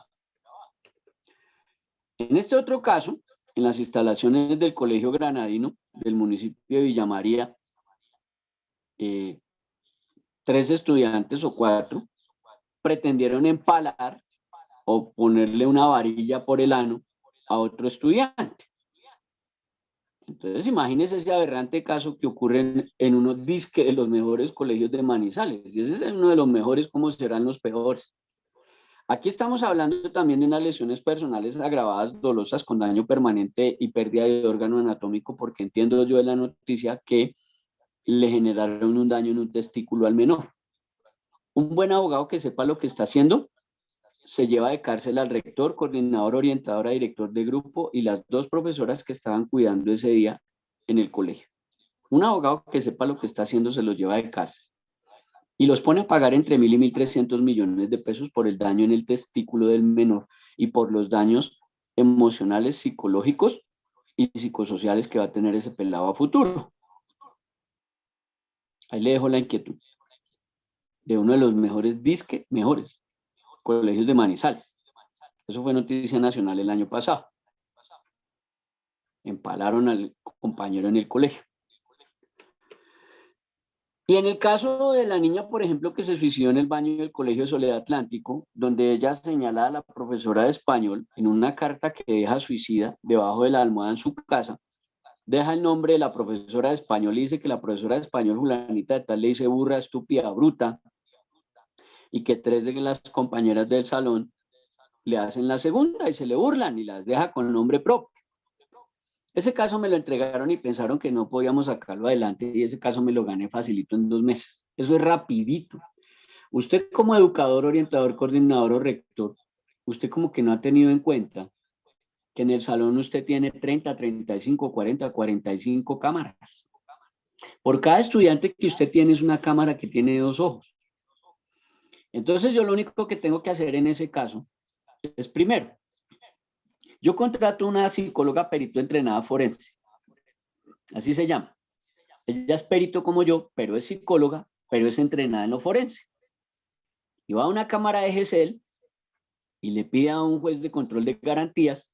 En este otro caso, en las instalaciones del Colegio Granadino del municipio de Villa María, 3 estudiantes o 4 pretendieron empalar o ponerle una varilla por el ano a otro estudiante. Entonces, imagínense ese aberrante caso que ocurre en uno disque de los mejores colegios de Manizales. Y ese es uno de los mejores, ¿cómo serán los peores? Aquí estamos hablando también de unas lesiones personales agravadas, dolosas, con daño permanente y pérdida de órgano anatómico, porque entiendo yo de la noticia que le generaron un daño en un testículo al menor. Un buen abogado que sepa lo que está haciendo se lleva de cárcel al rector, coordinador, orientadora, director de grupo y las 2 profesoras que estaban cuidando ese día en el colegio. Un abogado que sepa lo que está haciendo se los lleva de cárcel y los pone a pagar entre 1.000 y 1.300 millones de pesos por el daño en el testículo del menor y por los daños emocionales, psicológicos y psicosociales que va a tener ese pelado a futuro. Ahí le dejo la inquietud de uno de los mejores colegios de Manizales. Eso fue noticia nacional el año pasado. Empalaron al compañero en el colegio. Y en el caso de la niña, por ejemplo, que se suicidó en el baño del Colegio Soledad Atlántico, donde ella señala a la profesora de español en una carta que deja suicida debajo de la almohada en su casa, deja el nombre de la profesora de español y dice que la profesora de español, Julanita de tal, le dice burra, estúpida, bruta, y que 3 de las compañeras del salón le hacen la segunda y se le burlan y las deja con nombre propio. Ese caso me lo entregaron y pensaron que no podíamos sacarlo adelante y ese caso me lo gané facilito en 2 meses. Eso es rapidito. Usted como educador, orientador, coordinador o rector, usted como que no ha tenido en cuenta que en el salón usted tiene 30, 35, 40, 45 cámaras. Por cada estudiante que usted tiene es una cámara que tiene 2 ojos. Entonces yo lo único que tengo que hacer en ese caso es, primero, yo contrato una psicóloga perito entrenada forense, así se llama. Ella es perito como yo, pero es psicóloga, pero es entrenada en lo forense. Y va a una cámara de GESEL y le pide a un juez de control de garantías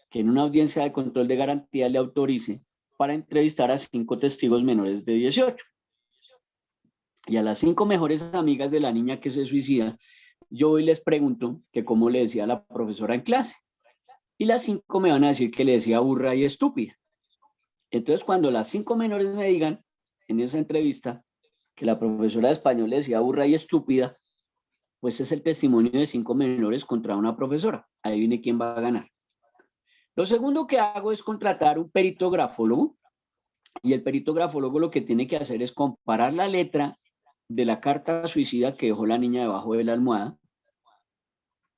que en una audiencia de control de garantías le autorice para entrevistar a 5 testigos menores de 18. Y a las 5 mejores amigas de la niña que se suicida, yo hoy les pregunto que cómo le decía a la profesora en clase. Y las 5 me van a decir que le decía burra y estúpida. Entonces, cuando las 5 menores me digan en esa entrevista que la profesora de español le decía burra y estúpida, pues es el testimonio de 5 menores contra una profesora. Adivine quién va a ganar. Lo segundo que hago es contratar un perito grafólogo, y el perito grafólogo lo que tiene que hacer es comparar la letra de la carta suicida que dejó la niña debajo de la almohada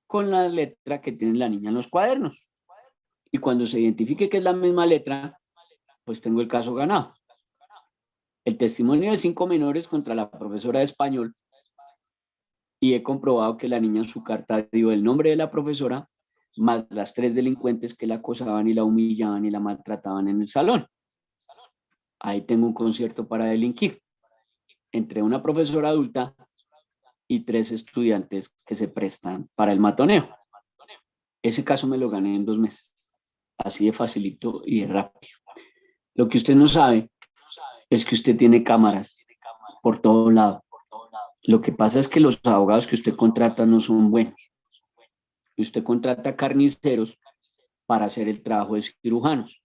con la letra que tiene la niña en los cuadernos. Y cuando se identifique que es la misma letra, pues tengo el caso ganado. El testimonio de 5 menores contra la profesora de español, y he comprobado que la niña en su carta dio el nombre de la profesora más las 3 delincuentes que la acosaban y la humillaban y la maltrataban en el salón. Ahí tengo un concierto para delinquir entre una profesora adulta y 3 estudiantes que se prestan para el matoneo. Ese caso me lo gané en 2 meses. Así de facilito y de rápido. Lo que usted no sabe es que usted tiene cámaras por todo lado. Lo que pasa es que los abogados que usted contrata no son buenos. Usted contrata carniceros para hacer el trabajo de cirujanos.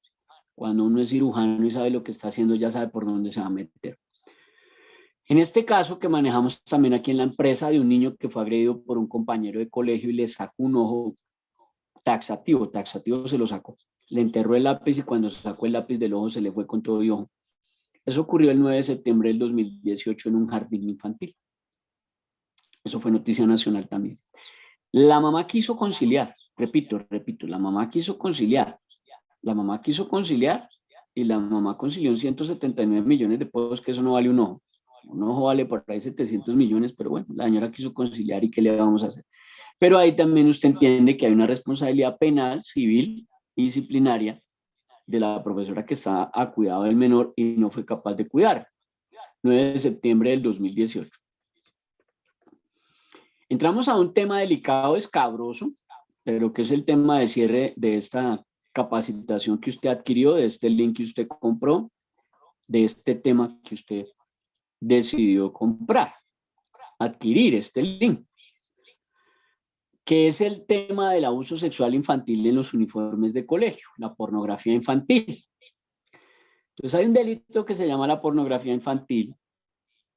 Cuando uno es cirujano y sabe lo que está haciendo, ya sabe por dónde se va a meter. En este caso que manejamos también aquí en la empresa, de un niño que fue agredido por un compañero de colegio y le sacó un ojo taxativo se lo sacó. Le enterró el lápiz y cuando sacó el lápiz del ojo se le fue con todo el ojo. Eso ocurrió el 9 de septiembre del 2018 en un jardín infantil. Eso fue noticia nacional también. La mamá quiso conciliar, repito, la mamá quiso conciliar. La mamá quiso conciliar y la mamá concilió en 179 millones de pesos, que eso no vale un ojo. Un ojo vale por ahí 700 millones, pero bueno, la señora quiso conciliar y ¿qué le vamos a hacer? Pero ahí también usted entiende que hay una responsabilidad penal, civil y disciplinaria de la profesora que está a cuidado del menor y no fue capaz de cuidar. 9 de septiembre del 2018. Entramos a un tema delicado, escabroso, pero que es el tema de cierre de esta capacitación que usted adquirió, de este link que usted compró, de este tema que usted decidió comprar, adquirir este link, que es el tema del abuso sexual infantil en los uniformes de colegio, la pornografía infantil. Entonces hay un delito que se llama la pornografía infantil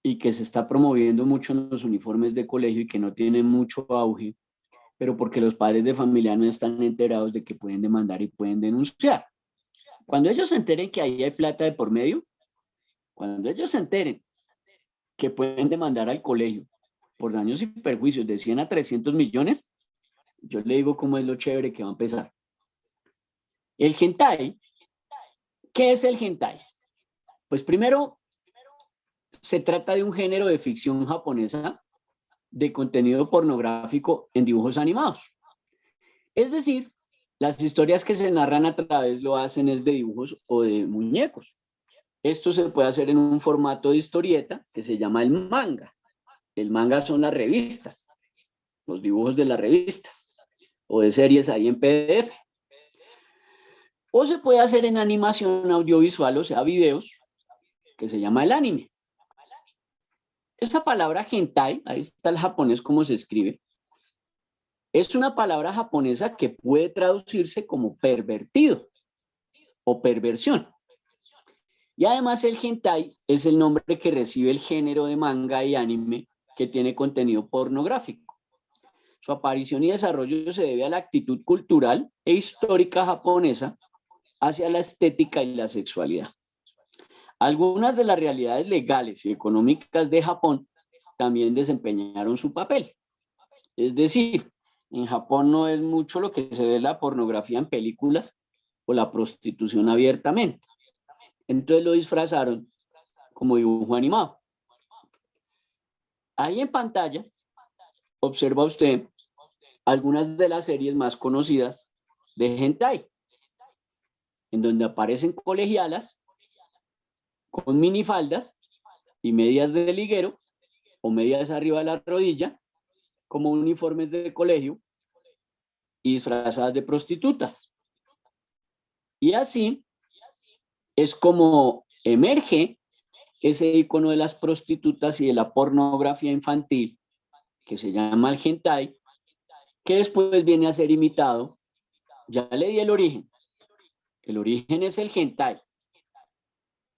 y que se está promoviendo mucho en los uniformes de colegio y que no tiene mucho auge, pero porque los padres de familia no están enterados de que pueden demandar y pueden denunciar. Cuando ellos se enteren que ahí hay plata de por medio, cuando ellos se enteren que pueden demandar al colegio por daños y perjuicios de 100 a 300 millones, yo le digo cómo es lo chévere que va a empezar. El hentai, ¿qué es el hentai? Pues primero, se trata de un género de ficción japonesa de contenido pornográfico en dibujos animados. Es decir, las historias que se narran a través lo hacen es de dibujos o de muñecos. Esto se puede hacer en un formato de historieta que se llama el manga. El manga son las revistas, los dibujos de las revistas o de series ahí en PDF. O se puede hacer en animación audiovisual, o sea, videos, que se llama el anime. Esta palabra hentai, ahí está el japonés como se escribe, es una palabra japonesa que puede traducirse como pervertido o perversión. Y además el hentai es el nombre que recibe el género de manga y anime que tiene contenido pornográfico. Su aparición y desarrollo se debe a la actitud cultural e histórica japonesa hacia la estética y la sexualidad. Algunas de las realidades legales y económicas de Japón también desempeñaron su papel. Es decir, en Japón no es mucho lo que se ve la pornografía en películas o la prostitución abiertamente. Entonces lo disfrazaron como dibujo animado. Ahí en pantalla observa usted algunas de las series más conocidas de hentai, en donde aparecen colegialas con minifaldas y medias de liguero o medias arriba de la rodilla, como uniformes de colegio y disfrazadas de prostitutas. Y así es como emerge ese icono de las prostitutas y de la pornografía infantil, que se llama el hentai, que después viene a ser imitado. Ya le di el origen. El origen es el hentai,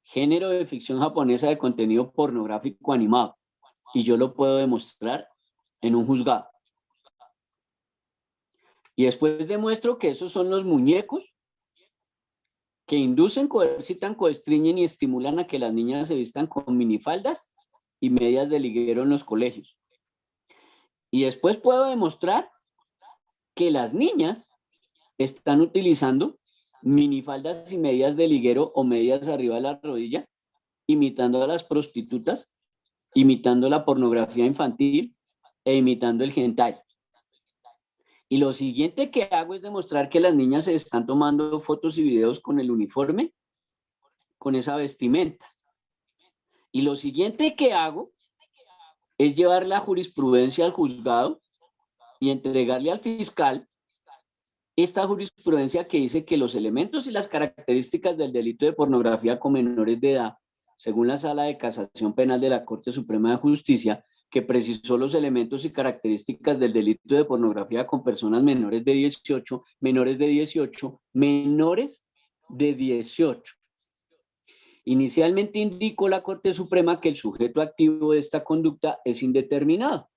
género de ficción japonesa de contenido pornográfico animado, y yo lo puedo demostrar en un juzgado. Y después demuestro que esos son los muñecos que inducen, coercitan, coestriñen y estimulan a que las niñas se vistan con minifaldas y medias de liguero en los colegios. Y después puedo demostrar que las niñas están utilizando minifaldas y medias de liguero o medias arriba de la rodilla, imitando a las prostitutas, imitando la pornografía infantil e imitando el hentai. Y lo siguiente que hago es demostrar que las niñas se están tomando fotos y videos con el uniforme, con esa vestimenta. Y lo siguiente que hago es llevar la jurisprudencia al juzgado y entregarle al fiscal esta jurisprudencia que dice que los elementos y las características del delito de pornografía con menores de edad, según la Sala de Casación Penal de la Corte Suprema de Justicia, que precisó los elementos y características del delito de pornografía con personas menores de 18, menores de 18, menores de 18. Inicialmente indicó la Corte Suprema que el sujeto activo de esta conducta es indeterminado.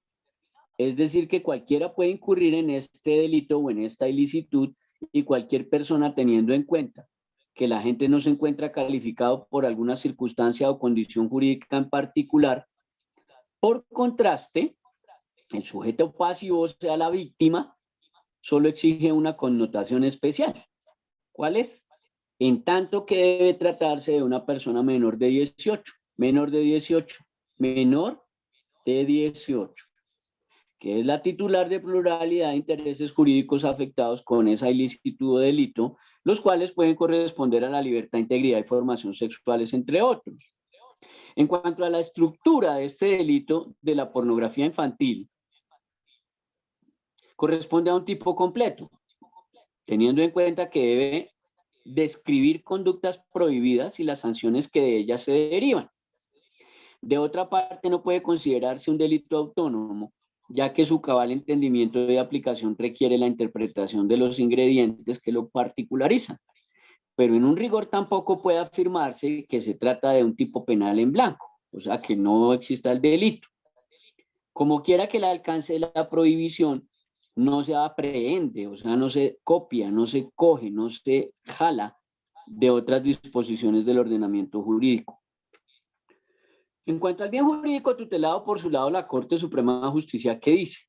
Es decir, que cualquiera puede incurrir en este delito o en esta ilicitud, y cualquier persona, teniendo en cuenta que la gente no se encuentra calificado por alguna circunstancia o condición jurídica en particular. Por contraste, el sujeto pasivo, o sea, la víctima, solo exige una connotación especial. ¿Cuál es? En tanto que debe tratarse de una persona menor de 18, menor de 18, menor de 18, que es la titular de pluralidad de intereses jurídicos afectados con esa ilicitud o delito, los cuales pueden corresponder a la libertad, integridad y formación sexuales, entre otros. En cuanto a la estructura de este delito de la pornografía infantil, corresponde a un tipo completo, teniendo en cuenta que debe describir conductas prohibidas y las sanciones que de ellas se derivan. De otra parte, no puede considerarse un delito autónomo, ya que su cabal entendimiento de aplicación requiere la interpretación de los ingredientes que lo particularizan. Pero en un rigor tampoco puede afirmarse que se trata de un tipo penal en blanco, o sea, que no exista el delito. Como quiera que el alcance de la prohibición no se aprehende, o sea, no se copia, no se coge, no se jala de otras disposiciones del ordenamiento jurídico. En cuanto al bien jurídico tutelado, por su lado, la Corte Suprema de Justicia, que dice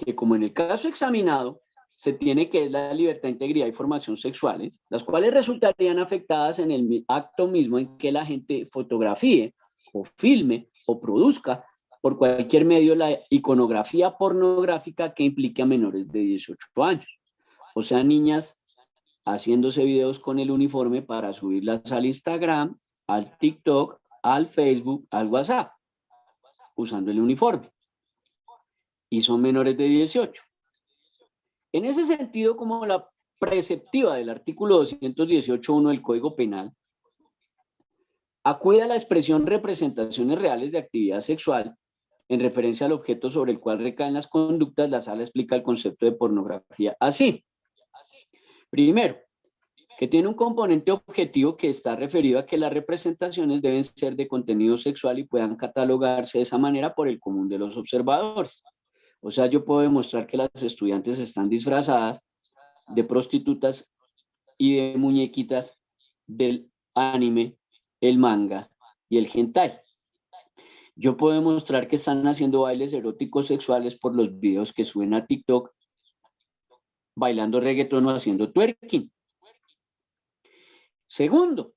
que como en el caso examinado se tiene que es la libertad, integridad y formación sexuales, las cuales resultarían afectadas en el acto mismo en que la gente fotografíe o filme o produzca por cualquier medio la iconografía pornográfica que implique a menores de 18 años. O sea, niñas haciéndose videos con el uniforme para subirlas al Instagram, al TikTok, al Facebook, al WhatsApp, usando el uniforme. Y son menores de 18. En ese sentido, como la preceptiva del artículo 218.1 del Código Penal acude a la expresión representaciones reales de actividad sexual en referencia al objeto sobre el cual recaen las conductas, la Sala explica el concepto de pornografía así. Primero, que tiene un componente objetivo que está referido a que las representaciones deben ser de contenido sexual y puedan catalogarse de esa manera por el común de los observadores. O sea, yo puedo demostrar que las estudiantes están disfrazadas de prostitutas y de muñequitas del anime, el manga y el hentai. Yo puedo demostrar que están haciendo bailes eróticos sexuales por los videos que suben a TikTok, bailando reggaetón o haciendo twerking. Segundo,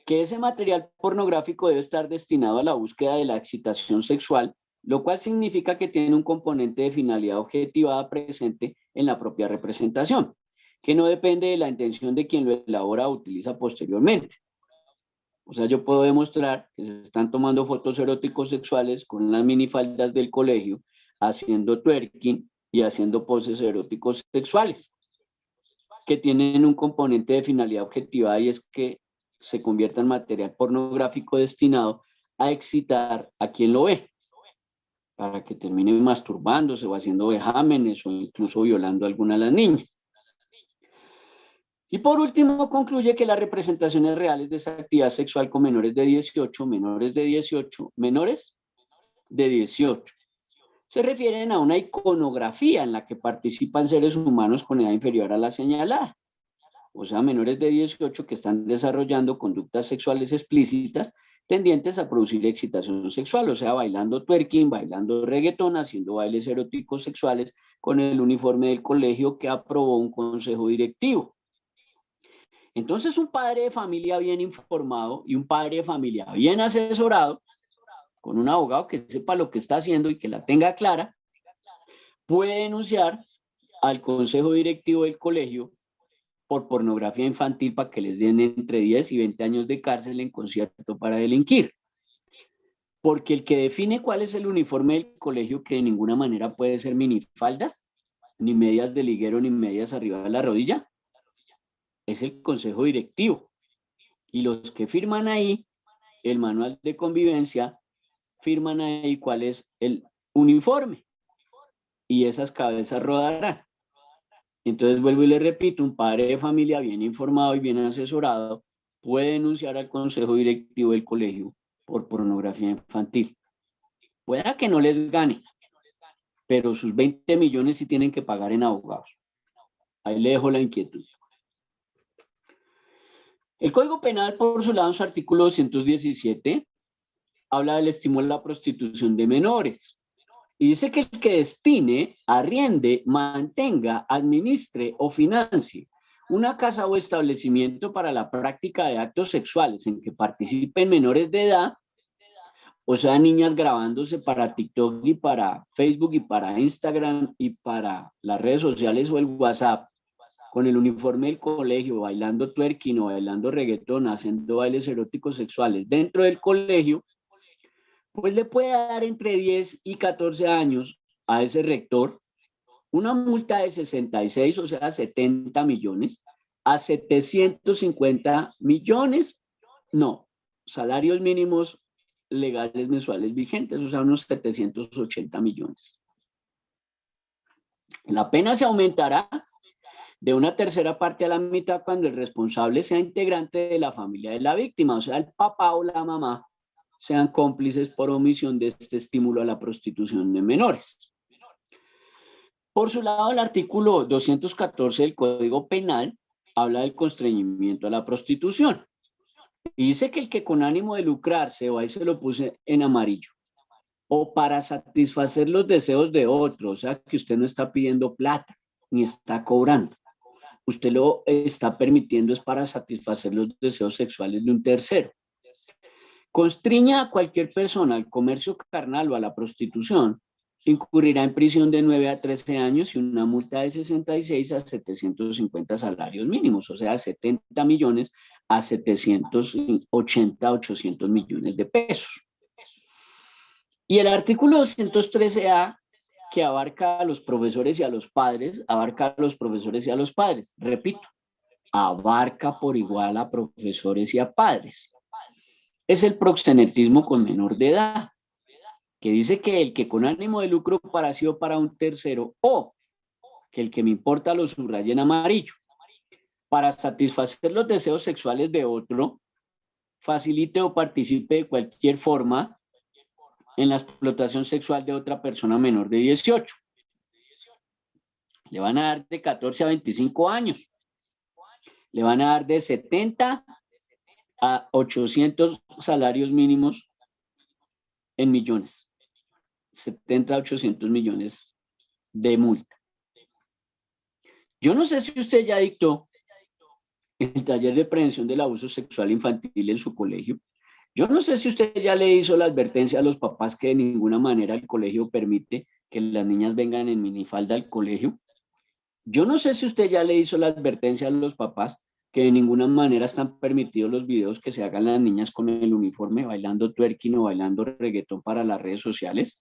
que ese material pornográfico debe estar destinado a la búsqueda de la excitación sexual, lo cual significa que tiene un componente de finalidad objetivada presente en la propia representación, que no depende de la intención de quien lo elabora o utiliza posteriormente. O sea, yo puedo demostrar que se están tomando fotos eróticos sexuales con las minifaldas del colegio, haciendo twerking y haciendo poses eróticos sexuales, que tienen un componente de finalidad objetiva, y es que se convierta en material pornográfico destinado a excitar a quien lo ve, para que termine masturbándose o haciendo vejámenes o incluso violando a alguna de las niñas. Y por último, concluye que las representaciones reales de esa actividad sexual con menores de 18, menores de 18, se refieren a una iconografía en la que participan seres humanos con edad inferior a la señalada. O sea, menores de 18 que están desarrollando conductas sexuales explícitas tendientes a producir excitación sexual, o sea, bailando twerking, bailando reggaetón, haciendo bailes eróticos sexuales con el uniforme del colegio que aprobó un consejo directivo. Entonces, un padre de familia bien informado y un padre de familia bien asesorado, con un abogado que sepa lo que está haciendo y que la tenga clara, puede denunciar al consejo directivo del colegio por pornografía infantil para que les den entre 10 y 20 años de cárcel en concierto para delinquir. Porque el que define cuál es el uniforme del colegio, que de ninguna manera puede ser minifaldas, ni medias de liguero, ni medias arriba de la rodilla, es el consejo directivo. Y los que firman ahí el manual de convivencia, firman ahí cuál es el uniforme. Y esas cabezas rodarán. Entonces, vuelvo y le repito, un padre de familia bien informado y bien asesorado puede denunciar al consejo directivo del colegio por pornografía infantil. Pueda que no les gane, pero sus 20 millones sí tienen que pagar en abogados. Ahí le dejo la inquietud. El Código Penal, por su lado, en su artículo 217, habla del estímulo a la prostitución de menores. Y dice que el que destine, arriende, mantenga, administre o financie una casa o establecimiento para la práctica de actos sexuales en que participen menores de edad, o sea, niñas grabándose para TikTok y para Facebook y para Instagram y para las redes sociales o el WhatsApp, con el uniforme del colegio, bailando twerking o bailando reggaetón, haciendo bailes eróticos sexuales dentro del colegio, pues le puede dar entre 10 y 14 años a ese rector una multa de 66, o sea, 70 millones, a 750 millones, no, salarios mínimos legales mensuales vigentes, o sea, unos 780 millones. La pena se aumentará de una tercera parte a la mitad cuando el responsable sea integrante de la familia de la víctima, o sea, el papá o la mamá sean cómplices por omisión de este estímulo a la prostitución de menores. Por su lado, el artículo 214 del Código Penal habla del constreñimiento a la prostitución. Y dice que el que con ánimo de lucrarse, o ahí se lo puse en amarillo, o para satisfacer los deseos de otro, o sea, que usted no está pidiendo plata, ni está cobrando. Usted lo está permitiendo es para satisfacer los deseos sexuales de un tercero. Constriña a cualquier persona al comercio carnal o a la prostitución, incurrirá en prisión de 9 a 13 años y una multa de 66 a 750 salarios mínimos, o sea, 70 millones a 780 a 800 millones de pesos. Y el artículo 213A, que abarca a los profesores y a los padres, abarca a los profesores y a los padres. Repito, abarca por igual a profesores y a padres. Es el proxenetismo con menor de edad, que dice que el que con ánimo de lucro para sí o para un tercero, o que el que me importa lo subraye en amarillo, para satisfacer los deseos sexuales de otro, facilite o participe de cualquier forma en la explotación sexual de otra persona menor de 18. Le van a dar de 14 a 25 años. Le van a dar de 70 a 800 salarios mínimos en millones. 70 a 800 millones de multa. Yo no sé si usted ya dictó el taller de prevención del abuso sexual infantil en su colegio. Yo no sé si usted ya le hizo la advertencia a los papás que de ninguna manera el colegio permite que las niñas vengan en minifalda al colegio. Yo no sé si usted ya le hizo la advertencia a los papás que de ninguna manera están permitidos los videos que se hagan las niñas con el uniforme, bailando twerking o bailando reggaetón para las redes sociales,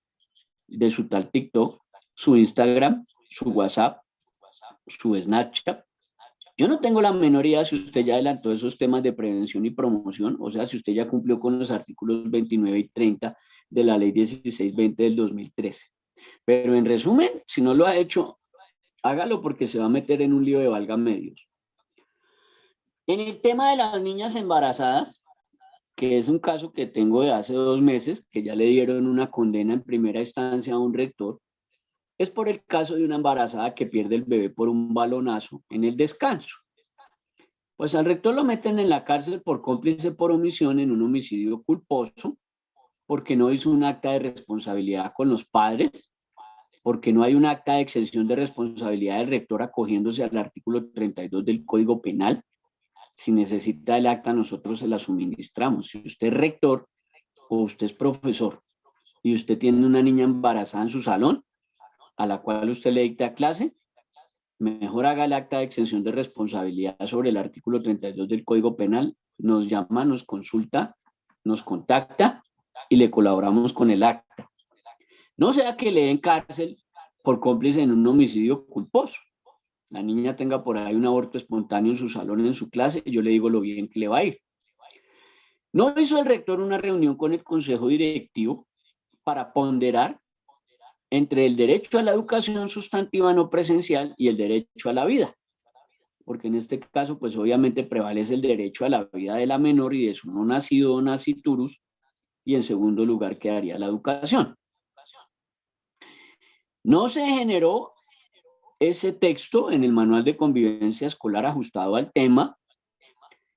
de su tal TikTok, su Instagram, su WhatsApp, su Snapchat. Yo no tengo la menor idea si usted ya adelantó esos temas de prevención y promoción, o sea, si usted ya cumplió con los artículos 29 y 30 de la ley 1620 del 2013. Pero en resumen, si no lo ha hecho, hágalo porque se va a meter en un lío de valga medios. En el tema de las niñas embarazadas, que es un caso que tengo de hace 2 meses, que ya le dieron una condena en primera instancia a un rector, es por el caso de una embarazada que pierde el bebé por un balonazo en el descanso. Pues al rector lo meten en la cárcel por cómplice por omisión en un homicidio culposo, porque no hizo un acta de responsabilidad con los padres, porque no hay un acta de exención de responsabilidad del rector acogiéndose al artículo 32 del Código Penal. Si necesita el acta, nosotros se la suministramos. Si usted es rector o usted es profesor y usted tiene una niña embarazada en su salón, a la cual usted le dicta clase, mejor haga el acta de exención de responsabilidad sobre el artículo 32 del Código Penal, nos llama, nos consulta, nos contacta y le colaboramos con el acta. No sea que le den cárcel por cómplice en un homicidio culposo. La niña tenga por ahí un aborto espontáneo en su salón, en su clase, y yo le digo lo bien que le va a ir. No hizo el rector una reunión con el consejo directivo para ponderar entre el derecho a la educación sustantiva no presencial y el derecho a la vida. Porque en este caso, pues obviamente prevalece el derecho a la vida de la menor y de su no nacido o naciturus, y en segundo lugar quedaría la educación. No se generó ese texto en el manual de convivencia escolar ajustado al tema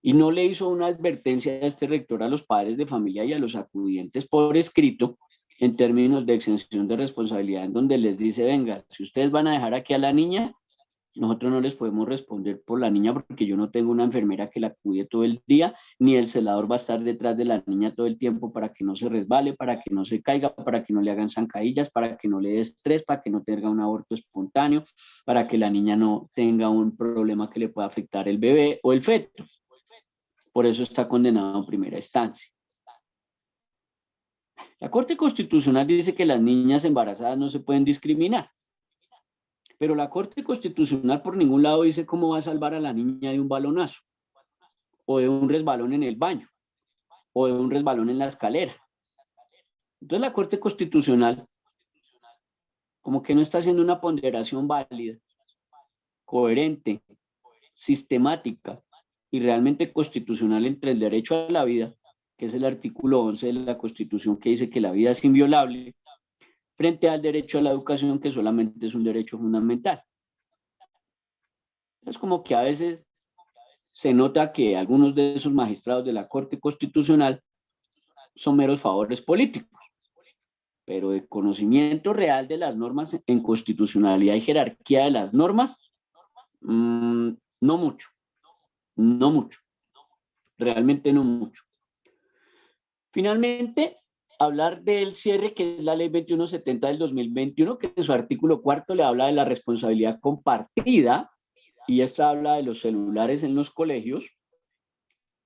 y no le hizo una advertencia a este rector a los padres de familia y a los acudientes por escrito en términos de exención de responsabilidad, en donde les dice, venga, si ustedes van a dejar aquí a la niña, nosotros no les podemos responder por la niña porque yo no tengo una enfermera que la cuide todo el día, ni el celador va a estar detrás de la niña todo el tiempo para que no se resbale, para que no se caiga, para que no le hagan zancadillas, para que no le dé estrés, para que no tenga un aborto espontáneo, para que la niña no tenga un problema que le pueda afectar el bebé o el feto. Por eso está condenado en primera instancia. La Corte Constitucional dice que las niñas embarazadas no se pueden discriminar. Pero la Corte Constitucional por ningún lado dice cómo va a salvar a la niña de un balonazo, o de un resbalón en el baño, o de un resbalón en la escalera. Entonces la Corte Constitucional como que no está haciendo una ponderación válida, coherente, sistemática y realmente constitucional entre el derecho a la vida, que es el artículo 11 de la Constitución que dice que la vida es inviolable, frente al derecho a la educación, que solamente es un derecho fundamental. Es como que a veces se nota que algunos de esos magistrados de la Corte Constitucional son meros favores políticos, pero de conocimiento real de las normas en constitucionalidad y jerarquía de las normas, no mucho, no mucho, realmente no mucho. Finalmente, hablar del cierre, que es la ley 2170 del 2021, que en su artículo 4 le habla de la responsabilidad compartida, y esta habla de los celulares en los colegios,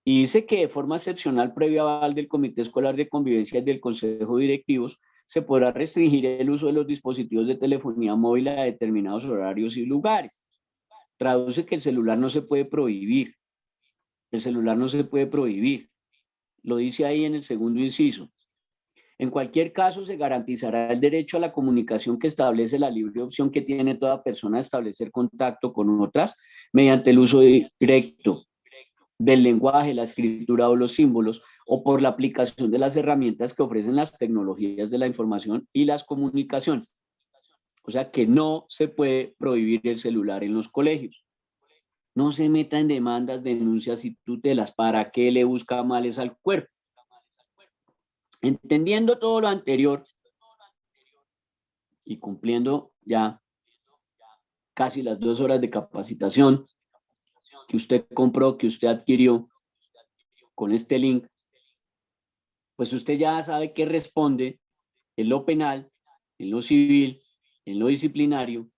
y dice que de forma excepcional, previo aval del Comité Escolar de Convivencia y del Consejo Directivos, se podrá restringir el uso de los dispositivos de telefonía móvil a determinados horarios y lugares. Traduce que el celular no se puede prohibir. El celular no se puede prohibir. Lo dice ahí en el segundo inciso. En cualquier caso, se garantizará el derecho a la comunicación que establece la libre opción que tiene toda persona de establecer contacto con otras mediante el uso directo del lenguaje, la escritura o los símbolos, o por la aplicación de las herramientas que ofrecen las tecnologías de la información y las comunicaciones. O sea que no se puede prohibir el celular en los colegios. No se meta en demandas, denuncias y tutelas. ¿Para qué le busca males al cuerpo? Entendiendo todo lo anterior y cumpliendo ya casi las 2 horas de capacitación que usted compró, que usted adquirió con este link, pues usted ya sabe que responde en lo penal, en lo civil, en lo disciplinario,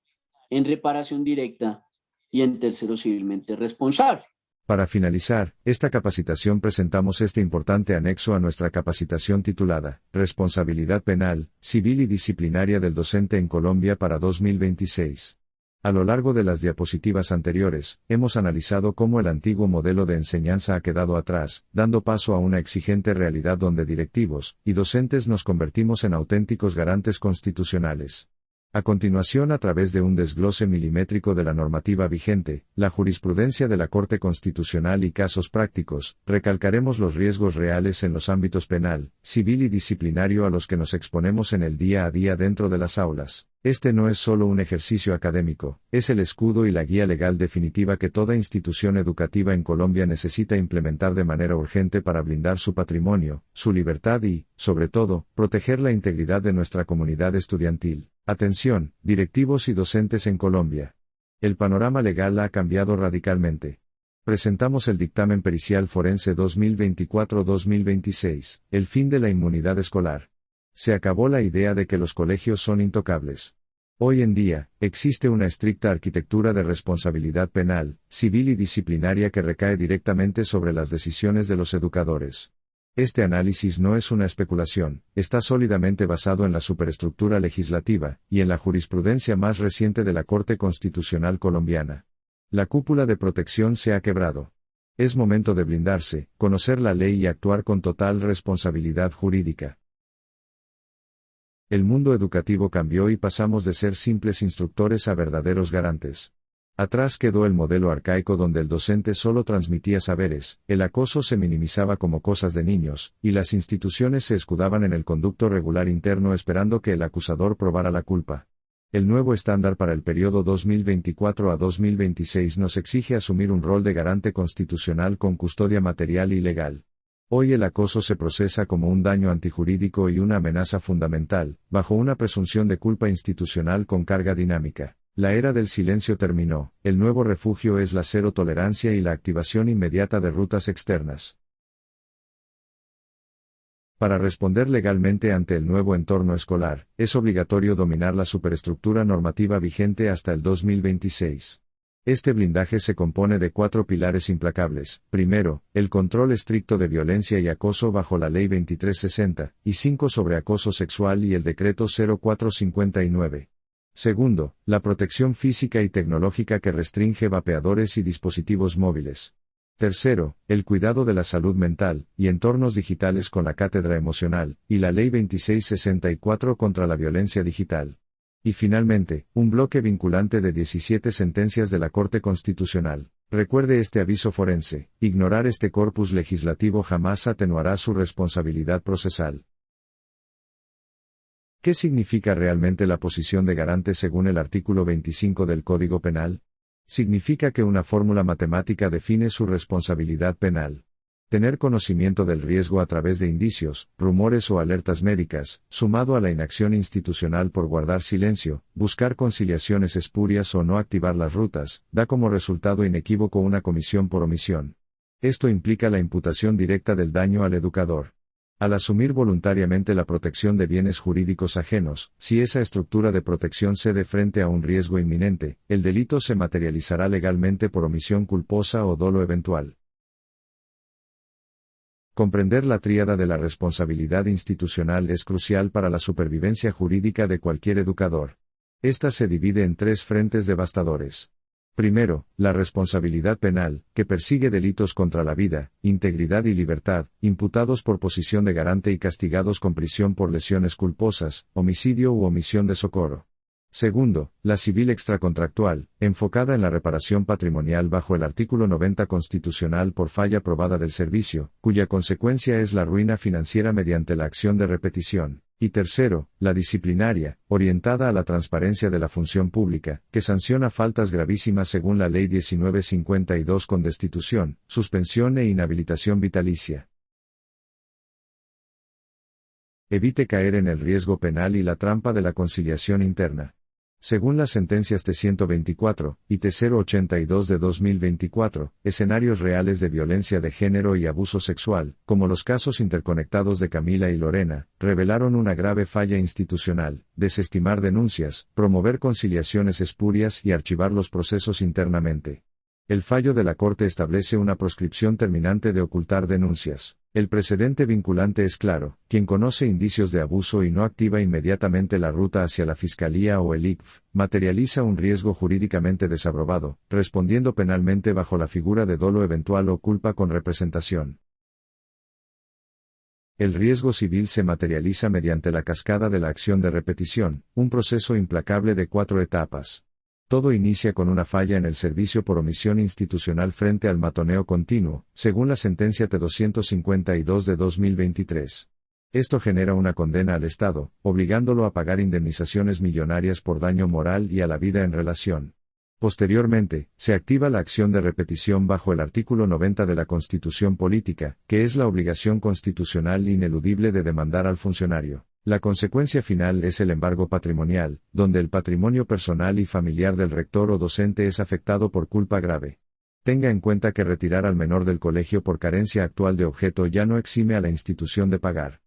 en reparación directa y en tercero civilmente responsable. Para finalizar, esta capacitación presentamos este importante anexo a nuestra capacitación titulada Responsabilidad Penal, Civil y Disciplinaria del Docente en Colombia para 2026. A lo largo de las diapositivas anteriores, hemos analizado cómo el antiguo modelo de enseñanza ha quedado atrás, dando paso a una exigente realidad donde directivos y docentes nos convertimos en auténticos garantes constitucionales. A continuación, a través de un desglose milimétrico de la normativa vigente, la jurisprudencia de la Corte Constitucional y casos prácticos, recalcaremos los riesgos reales en los ámbitos penal, civil y disciplinario a los que nos exponemos en el día a día dentro de las aulas. Este no es solo un ejercicio académico, es el escudo y la guía legal definitiva que toda institución educativa en Colombia necesita implementar de manera urgente para blindar su patrimonio, su libertad y, sobre todo, proteger la integridad de nuestra comunidad estudiantil. Atención, directivos y docentes en Colombia. El panorama legal ha cambiado radicalmente. Presentamos el dictamen pericial forense 2024-2026, el fin de la inmunidad escolar. Se acabó la idea de que los colegios son intocables. Hoy en día, existe una estricta arquitectura de responsabilidad penal, civil y disciplinaria que recae directamente sobre las decisiones de los educadores. Este análisis no es una especulación, está sólidamente basado en la superestructura legislativa y en la jurisprudencia más reciente de la Corte Constitucional colombiana. La cúpula de protección se ha quebrado. Es momento de blindarse, conocer la ley y actuar con total responsabilidad jurídica. El mundo educativo cambió y pasamos de ser simples instructores a verdaderos garantes. Atrás quedó el modelo arcaico donde el docente solo transmitía saberes, el acoso se minimizaba como cosas de niños, y las instituciones se escudaban en el conducto regular interno esperando que el acusador probara la culpa. El nuevo estándar para el periodo 2024 a 2026 nos exige asumir un rol de garante constitucional con custodia material y legal. Hoy el acoso se procesa como un daño antijurídico y una amenaza fundamental, bajo una presunción de culpa institucional con carga dinámica. La era del silencio terminó, el nuevo refugio es la cero tolerancia y la activación inmediata de rutas externas. Para responder legalmente ante el nuevo entorno escolar, es obligatorio dominar la superestructura normativa vigente hasta el 2026. Este blindaje se compone de 4 pilares implacables. Primero, el control estricto de violencia y acoso bajo la Ley 2360, y 5 sobre acoso sexual y el Decreto 0459. Segundo, la protección física y tecnológica que restringe vapeadores y dispositivos móviles. Tercero, el cuidado de la salud mental y entornos digitales con la cátedra emocional, y la Ley 2664 contra la violencia digital. Y finalmente, un bloque vinculante de 17 sentencias de la Corte Constitucional. Recuerde este aviso forense: ignorar este corpus legislativo jamás atenuará su responsabilidad procesal. ¿Qué significa realmente la posición de garante según el artículo 25 del Código Penal? Significa que una fórmula matemática define su responsabilidad penal. Tener conocimiento del riesgo a través de indicios, rumores o alertas médicas, sumado a la inacción institucional por guardar silencio, buscar conciliaciones espurias o no activar las rutas, da como resultado inequívoco una comisión por omisión. Esto implica la imputación directa del daño al educador. Al asumir voluntariamente la protección de bienes jurídicos ajenos, si esa estructura de protección cede frente a un riesgo inminente, el delito se materializará legalmente por omisión culposa o dolo eventual. Comprender la tríada de la responsabilidad institucional es crucial para la supervivencia jurídica de cualquier educador. Esta se divide en 3 frentes devastadores. Primero, la responsabilidad penal, que persigue delitos contra la vida, integridad y libertad, imputados por posición de garante y castigados con prisión por lesiones culposas, homicidio u omisión de socorro. Segundo, la civil extracontractual, enfocada en la reparación patrimonial bajo el artículo 90 constitucional por falla probada del servicio, cuya consecuencia es la ruina financiera mediante la acción de repetición. Y tercero, la disciplinaria, orientada a la transparencia de la función pública, que sanciona faltas gravísimas según la Ley 1952 con destitución, suspensión e inhabilitación vitalicia. Evite caer en el riesgo penal y la trampa de la conciliación interna. Según las sentencias T-124 y T-082 de 2024, escenarios reales de violencia de género y abuso sexual, como los casos interconectados de Camila y Lorena, revelaron una grave falla institucional: desestimar denuncias, promover conciliaciones espurias y archivar los procesos internamente. El fallo de la Corte establece una proscripción terminante de ocultar denuncias. El precedente vinculante es claro: quien conoce indicios de abuso y no activa inmediatamente la ruta hacia la Fiscalía o el ICF, materializa un riesgo jurídicamente desaprobado, respondiendo penalmente bajo la figura de dolo eventual o culpa con representación. El riesgo civil se materializa mediante la cascada de la acción de repetición, un proceso implacable de 4 etapas. Todo inicia con una falla en el servicio por omisión institucional frente al matoneo continuo, según la sentencia T-252 de 2023. Esto genera una condena al Estado, obligándolo a pagar indemnizaciones millonarias por daño moral y a la vida en relación. Posteriormente, se activa la acción de repetición bajo el artículo 90 de la Constitución Política, que es la obligación constitucional ineludible de demandar al funcionario. La consecuencia final es el embargo patrimonial, donde el patrimonio personal y familiar del rector o docente es afectado por culpa grave. Tenga en cuenta que retirar al menor del colegio por carencia actual de objeto ya no exime a la institución de pagar.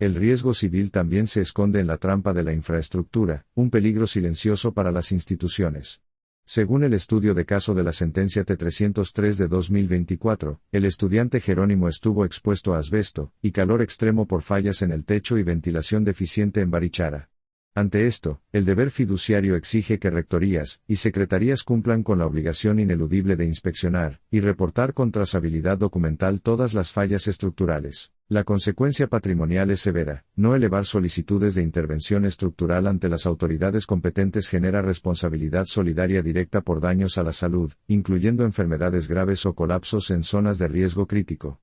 El riesgo civil también se esconde en la trampa de la infraestructura, un peligro silencioso para las instituciones. Según el estudio de caso de la sentencia T-303 de 2024, el estudiante Jerónimo estuvo expuesto a asbesto y calor extremo por fallas en el techo y ventilación deficiente en Barichara. Ante esto, el deber fiduciario exige que rectorías y secretarías cumplan con la obligación ineludible de inspeccionar y reportar con trazabilidad documental todas las fallas estructurales. La consecuencia patrimonial es severa: no elevar solicitudes de intervención estructural ante las autoridades competentes genera responsabilidad solidaria directa por daños a la salud, incluyendo enfermedades graves o colapsos en zonas de riesgo crítico.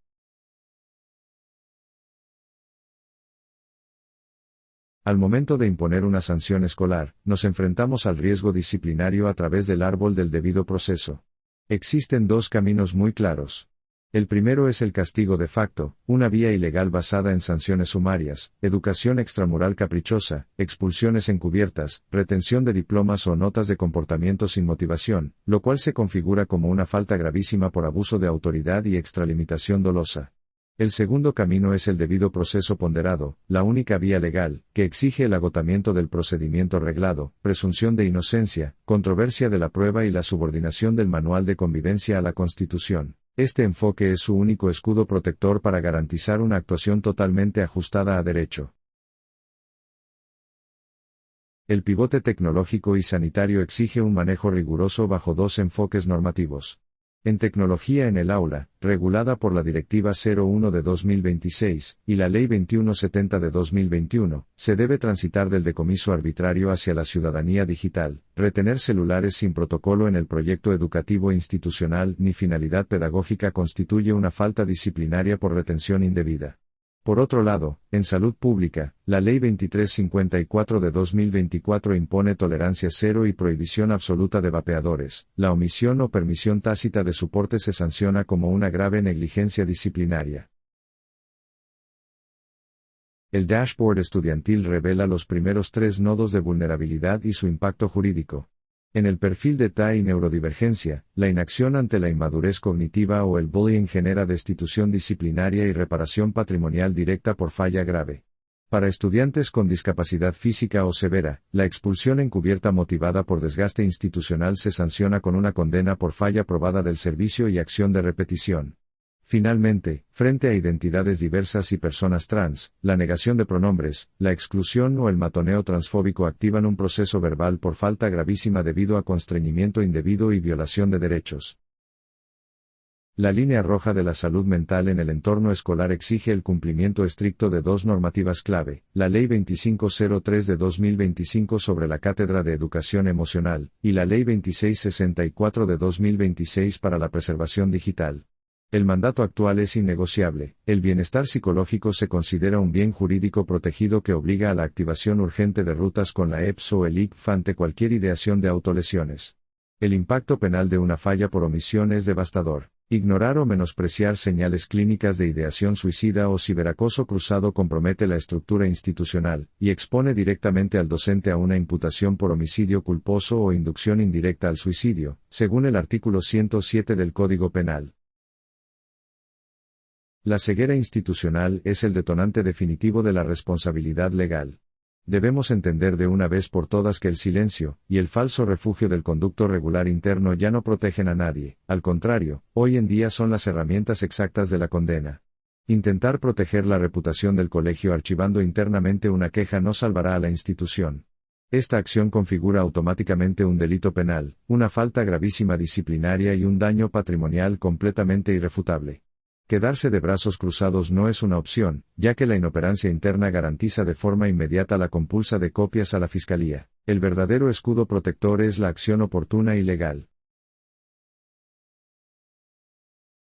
Al momento de imponer una sanción escolar, nos enfrentamos al riesgo disciplinario a través del árbol del debido proceso. Existen 2 caminos muy claros. El primero es el castigo de facto, una vía ilegal basada en sanciones sumarias, educación extramural caprichosa, expulsiones encubiertas, retención de diplomas o notas de comportamiento sin motivación, lo cual se configura como una falta gravísima por abuso de autoridad y extralimitación dolosa. El segundo camino es el debido proceso ponderado, la única vía legal, que exige el agotamiento del procedimiento reglado, presunción de inocencia, controversia de la prueba y la subordinación del manual de convivencia a la Constitución. Este enfoque es su único escudo protector para garantizar una actuación totalmente ajustada a derecho. El pivote tecnológico y sanitario exige un manejo riguroso bajo 2 enfoques normativos. En tecnología en el aula, regulada por la Directiva 01 de 2026, y la Ley 2170 de 2021, se debe transitar del decomiso arbitrario hacia la ciudadanía digital. Retener celulares sin protocolo en el proyecto educativo institucional ni finalidad pedagógica constituye una falta disciplinaria por retención indebida. Por otro lado, en salud pública, la Ley 2354 de 2024 impone tolerancia cero y prohibición absoluta de vapeadores. La omisión o permisión tácita de su porte se sanciona como una grave negligencia disciplinaria. El dashboard estudiantil revela los primeros 3 nodos de vulnerabilidad y su impacto jurídico. En el perfil de TAE y neurodivergencia, la inacción ante la inmadurez cognitiva o el bullying genera destitución disciplinaria y reparación patrimonial directa por falla grave. Para estudiantes con discapacidad física o severa, la expulsión encubierta motivada por desgaste institucional se sanciona con una condena por falla probada del servicio y acción de repetición. Finalmente, frente a identidades diversas y personas trans, la negación de pronombres, la exclusión o el matoneo transfóbico activan un proceso verbal por falta gravísima debido a constreñimiento indebido y violación de derechos. La línea roja de la salud mental en el entorno escolar exige el cumplimiento estricto de 2 normativas clave: la Ley 2503 de 2025 sobre la Cátedra de Educación Emocional, y la Ley 2664 de 2026 para la preservación digital. El mandato actual es innegociable: el bienestar psicológico se considera un bien jurídico protegido que obliga a la activación urgente de rutas con la EPS o el ICF ante cualquier ideación de autolesiones. El impacto penal de una falla por omisión es devastador. Ignorar o menospreciar señales clínicas de ideación suicida o ciberacoso cruzado compromete la estructura institucional, y expone directamente al docente a una imputación por homicidio culposo o inducción indirecta al suicidio, según el artículo 107 del Código Penal. La ceguera institucional es el detonante definitivo de la responsabilidad legal. Debemos entender de una vez por todas que el silencio, y el falso refugio del conducto regular interno ya no protegen a nadie, al contrario, hoy en día son las herramientas exactas de la condena. Intentar proteger la reputación del colegio archivando internamente una queja no salvará a la institución. Esta acción configura automáticamente un delito penal, una falta gravísima disciplinaria y un daño patrimonial completamente irrefutable. Quedarse de brazos cruzados no es una opción, ya que la inoperancia interna garantiza de forma inmediata la compulsa de copias a la Fiscalía. El verdadero escudo protector es la acción oportuna y legal.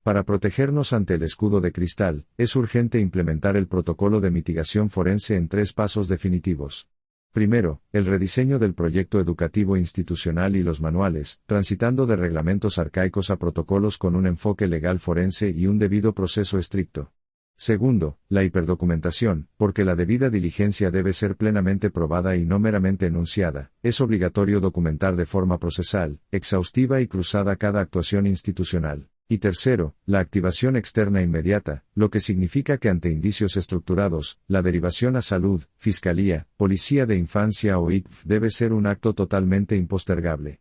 Para protegernos ante el escudo de cristal, es urgente implementar el protocolo de mitigación forense en 3 pasos definitivos. Primero, el rediseño del proyecto educativo institucional y los manuales, transitando de reglamentos arcaicos a protocolos con un enfoque legal forense y un debido proceso estricto. Segundo, la hiperdocumentación, porque la debida diligencia debe ser plenamente probada y no meramente enunciada. Es obligatorio documentar de forma procesal, exhaustiva y cruzada cada actuación institucional. Y tercero, la activación externa inmediata, lo que significa que ante indicios estructurados, la derivación a salud, fiscalía, policía de infancia o ICF debe ser un acto totalmente impostergable.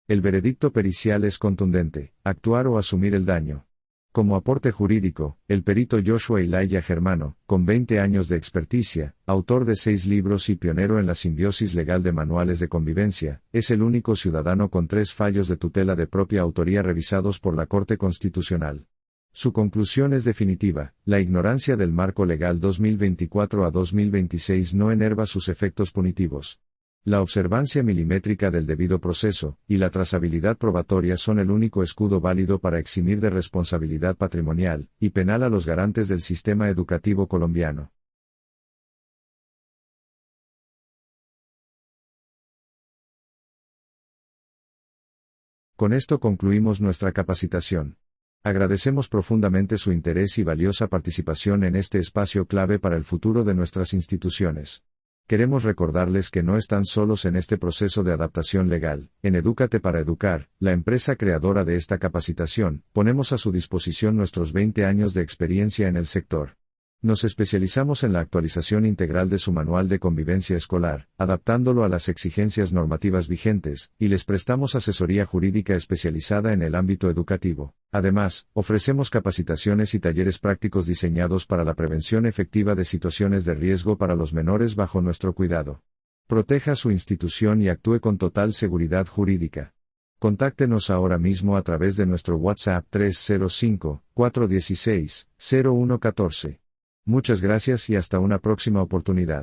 El veredicto pericial es contundente: actuar o asumir el daño. Como aporte jurídico, el perito Joshua Elijah Germano, con 20 años de experticia, autor de 6 libros y pionero en la simbiosis legal de manuales de convivencia, es el único ciudadano con 3 fallos de tutela de propia autoría revisados por la Corte Constitucional. Su conclusión es definitiva: la ignorancia del marco legal 2024 a 2026 no enerva sus efectos punitivos. La observancia milimétrica del debido proceso, y la trazabilidad probatoria son el único escudo válido para eximir de responsabilidad patrimonial y penal a los garantes del sistema educativo colombiano. Con esto concluimos nuestra capacitación. Agradecemos profundamente su interés y valiosa participación en este espacio clave para el futuro de nuestras instituciones. Queremos recordarles que no están solos en este proceso de adaptación legal. En Edúcate para Educar, la empresa creadora de esta capacitación, ponemos a su disposición nuestros 20 años de experiencia en el sector. Nos especializamos en la actualización integral de su manual de convivencia escolar, adaptándolo a las exigencias normativas vigentes, y les prestamos asesoría jurídica especializada en el ámbito educativo. Además, ofrecemos capacitaciones y talleres prácticos diseñados para la prevención efectiva de situaciones de riesgo para los menores bajo nuestro cuidado. Proteja su institución y actúe con total seguridad jurídica. Contáctenos ahora mismo a través de nuestro WhatsApp 305-416-0114. Muchas gracias y hasta una próxima oportunidad.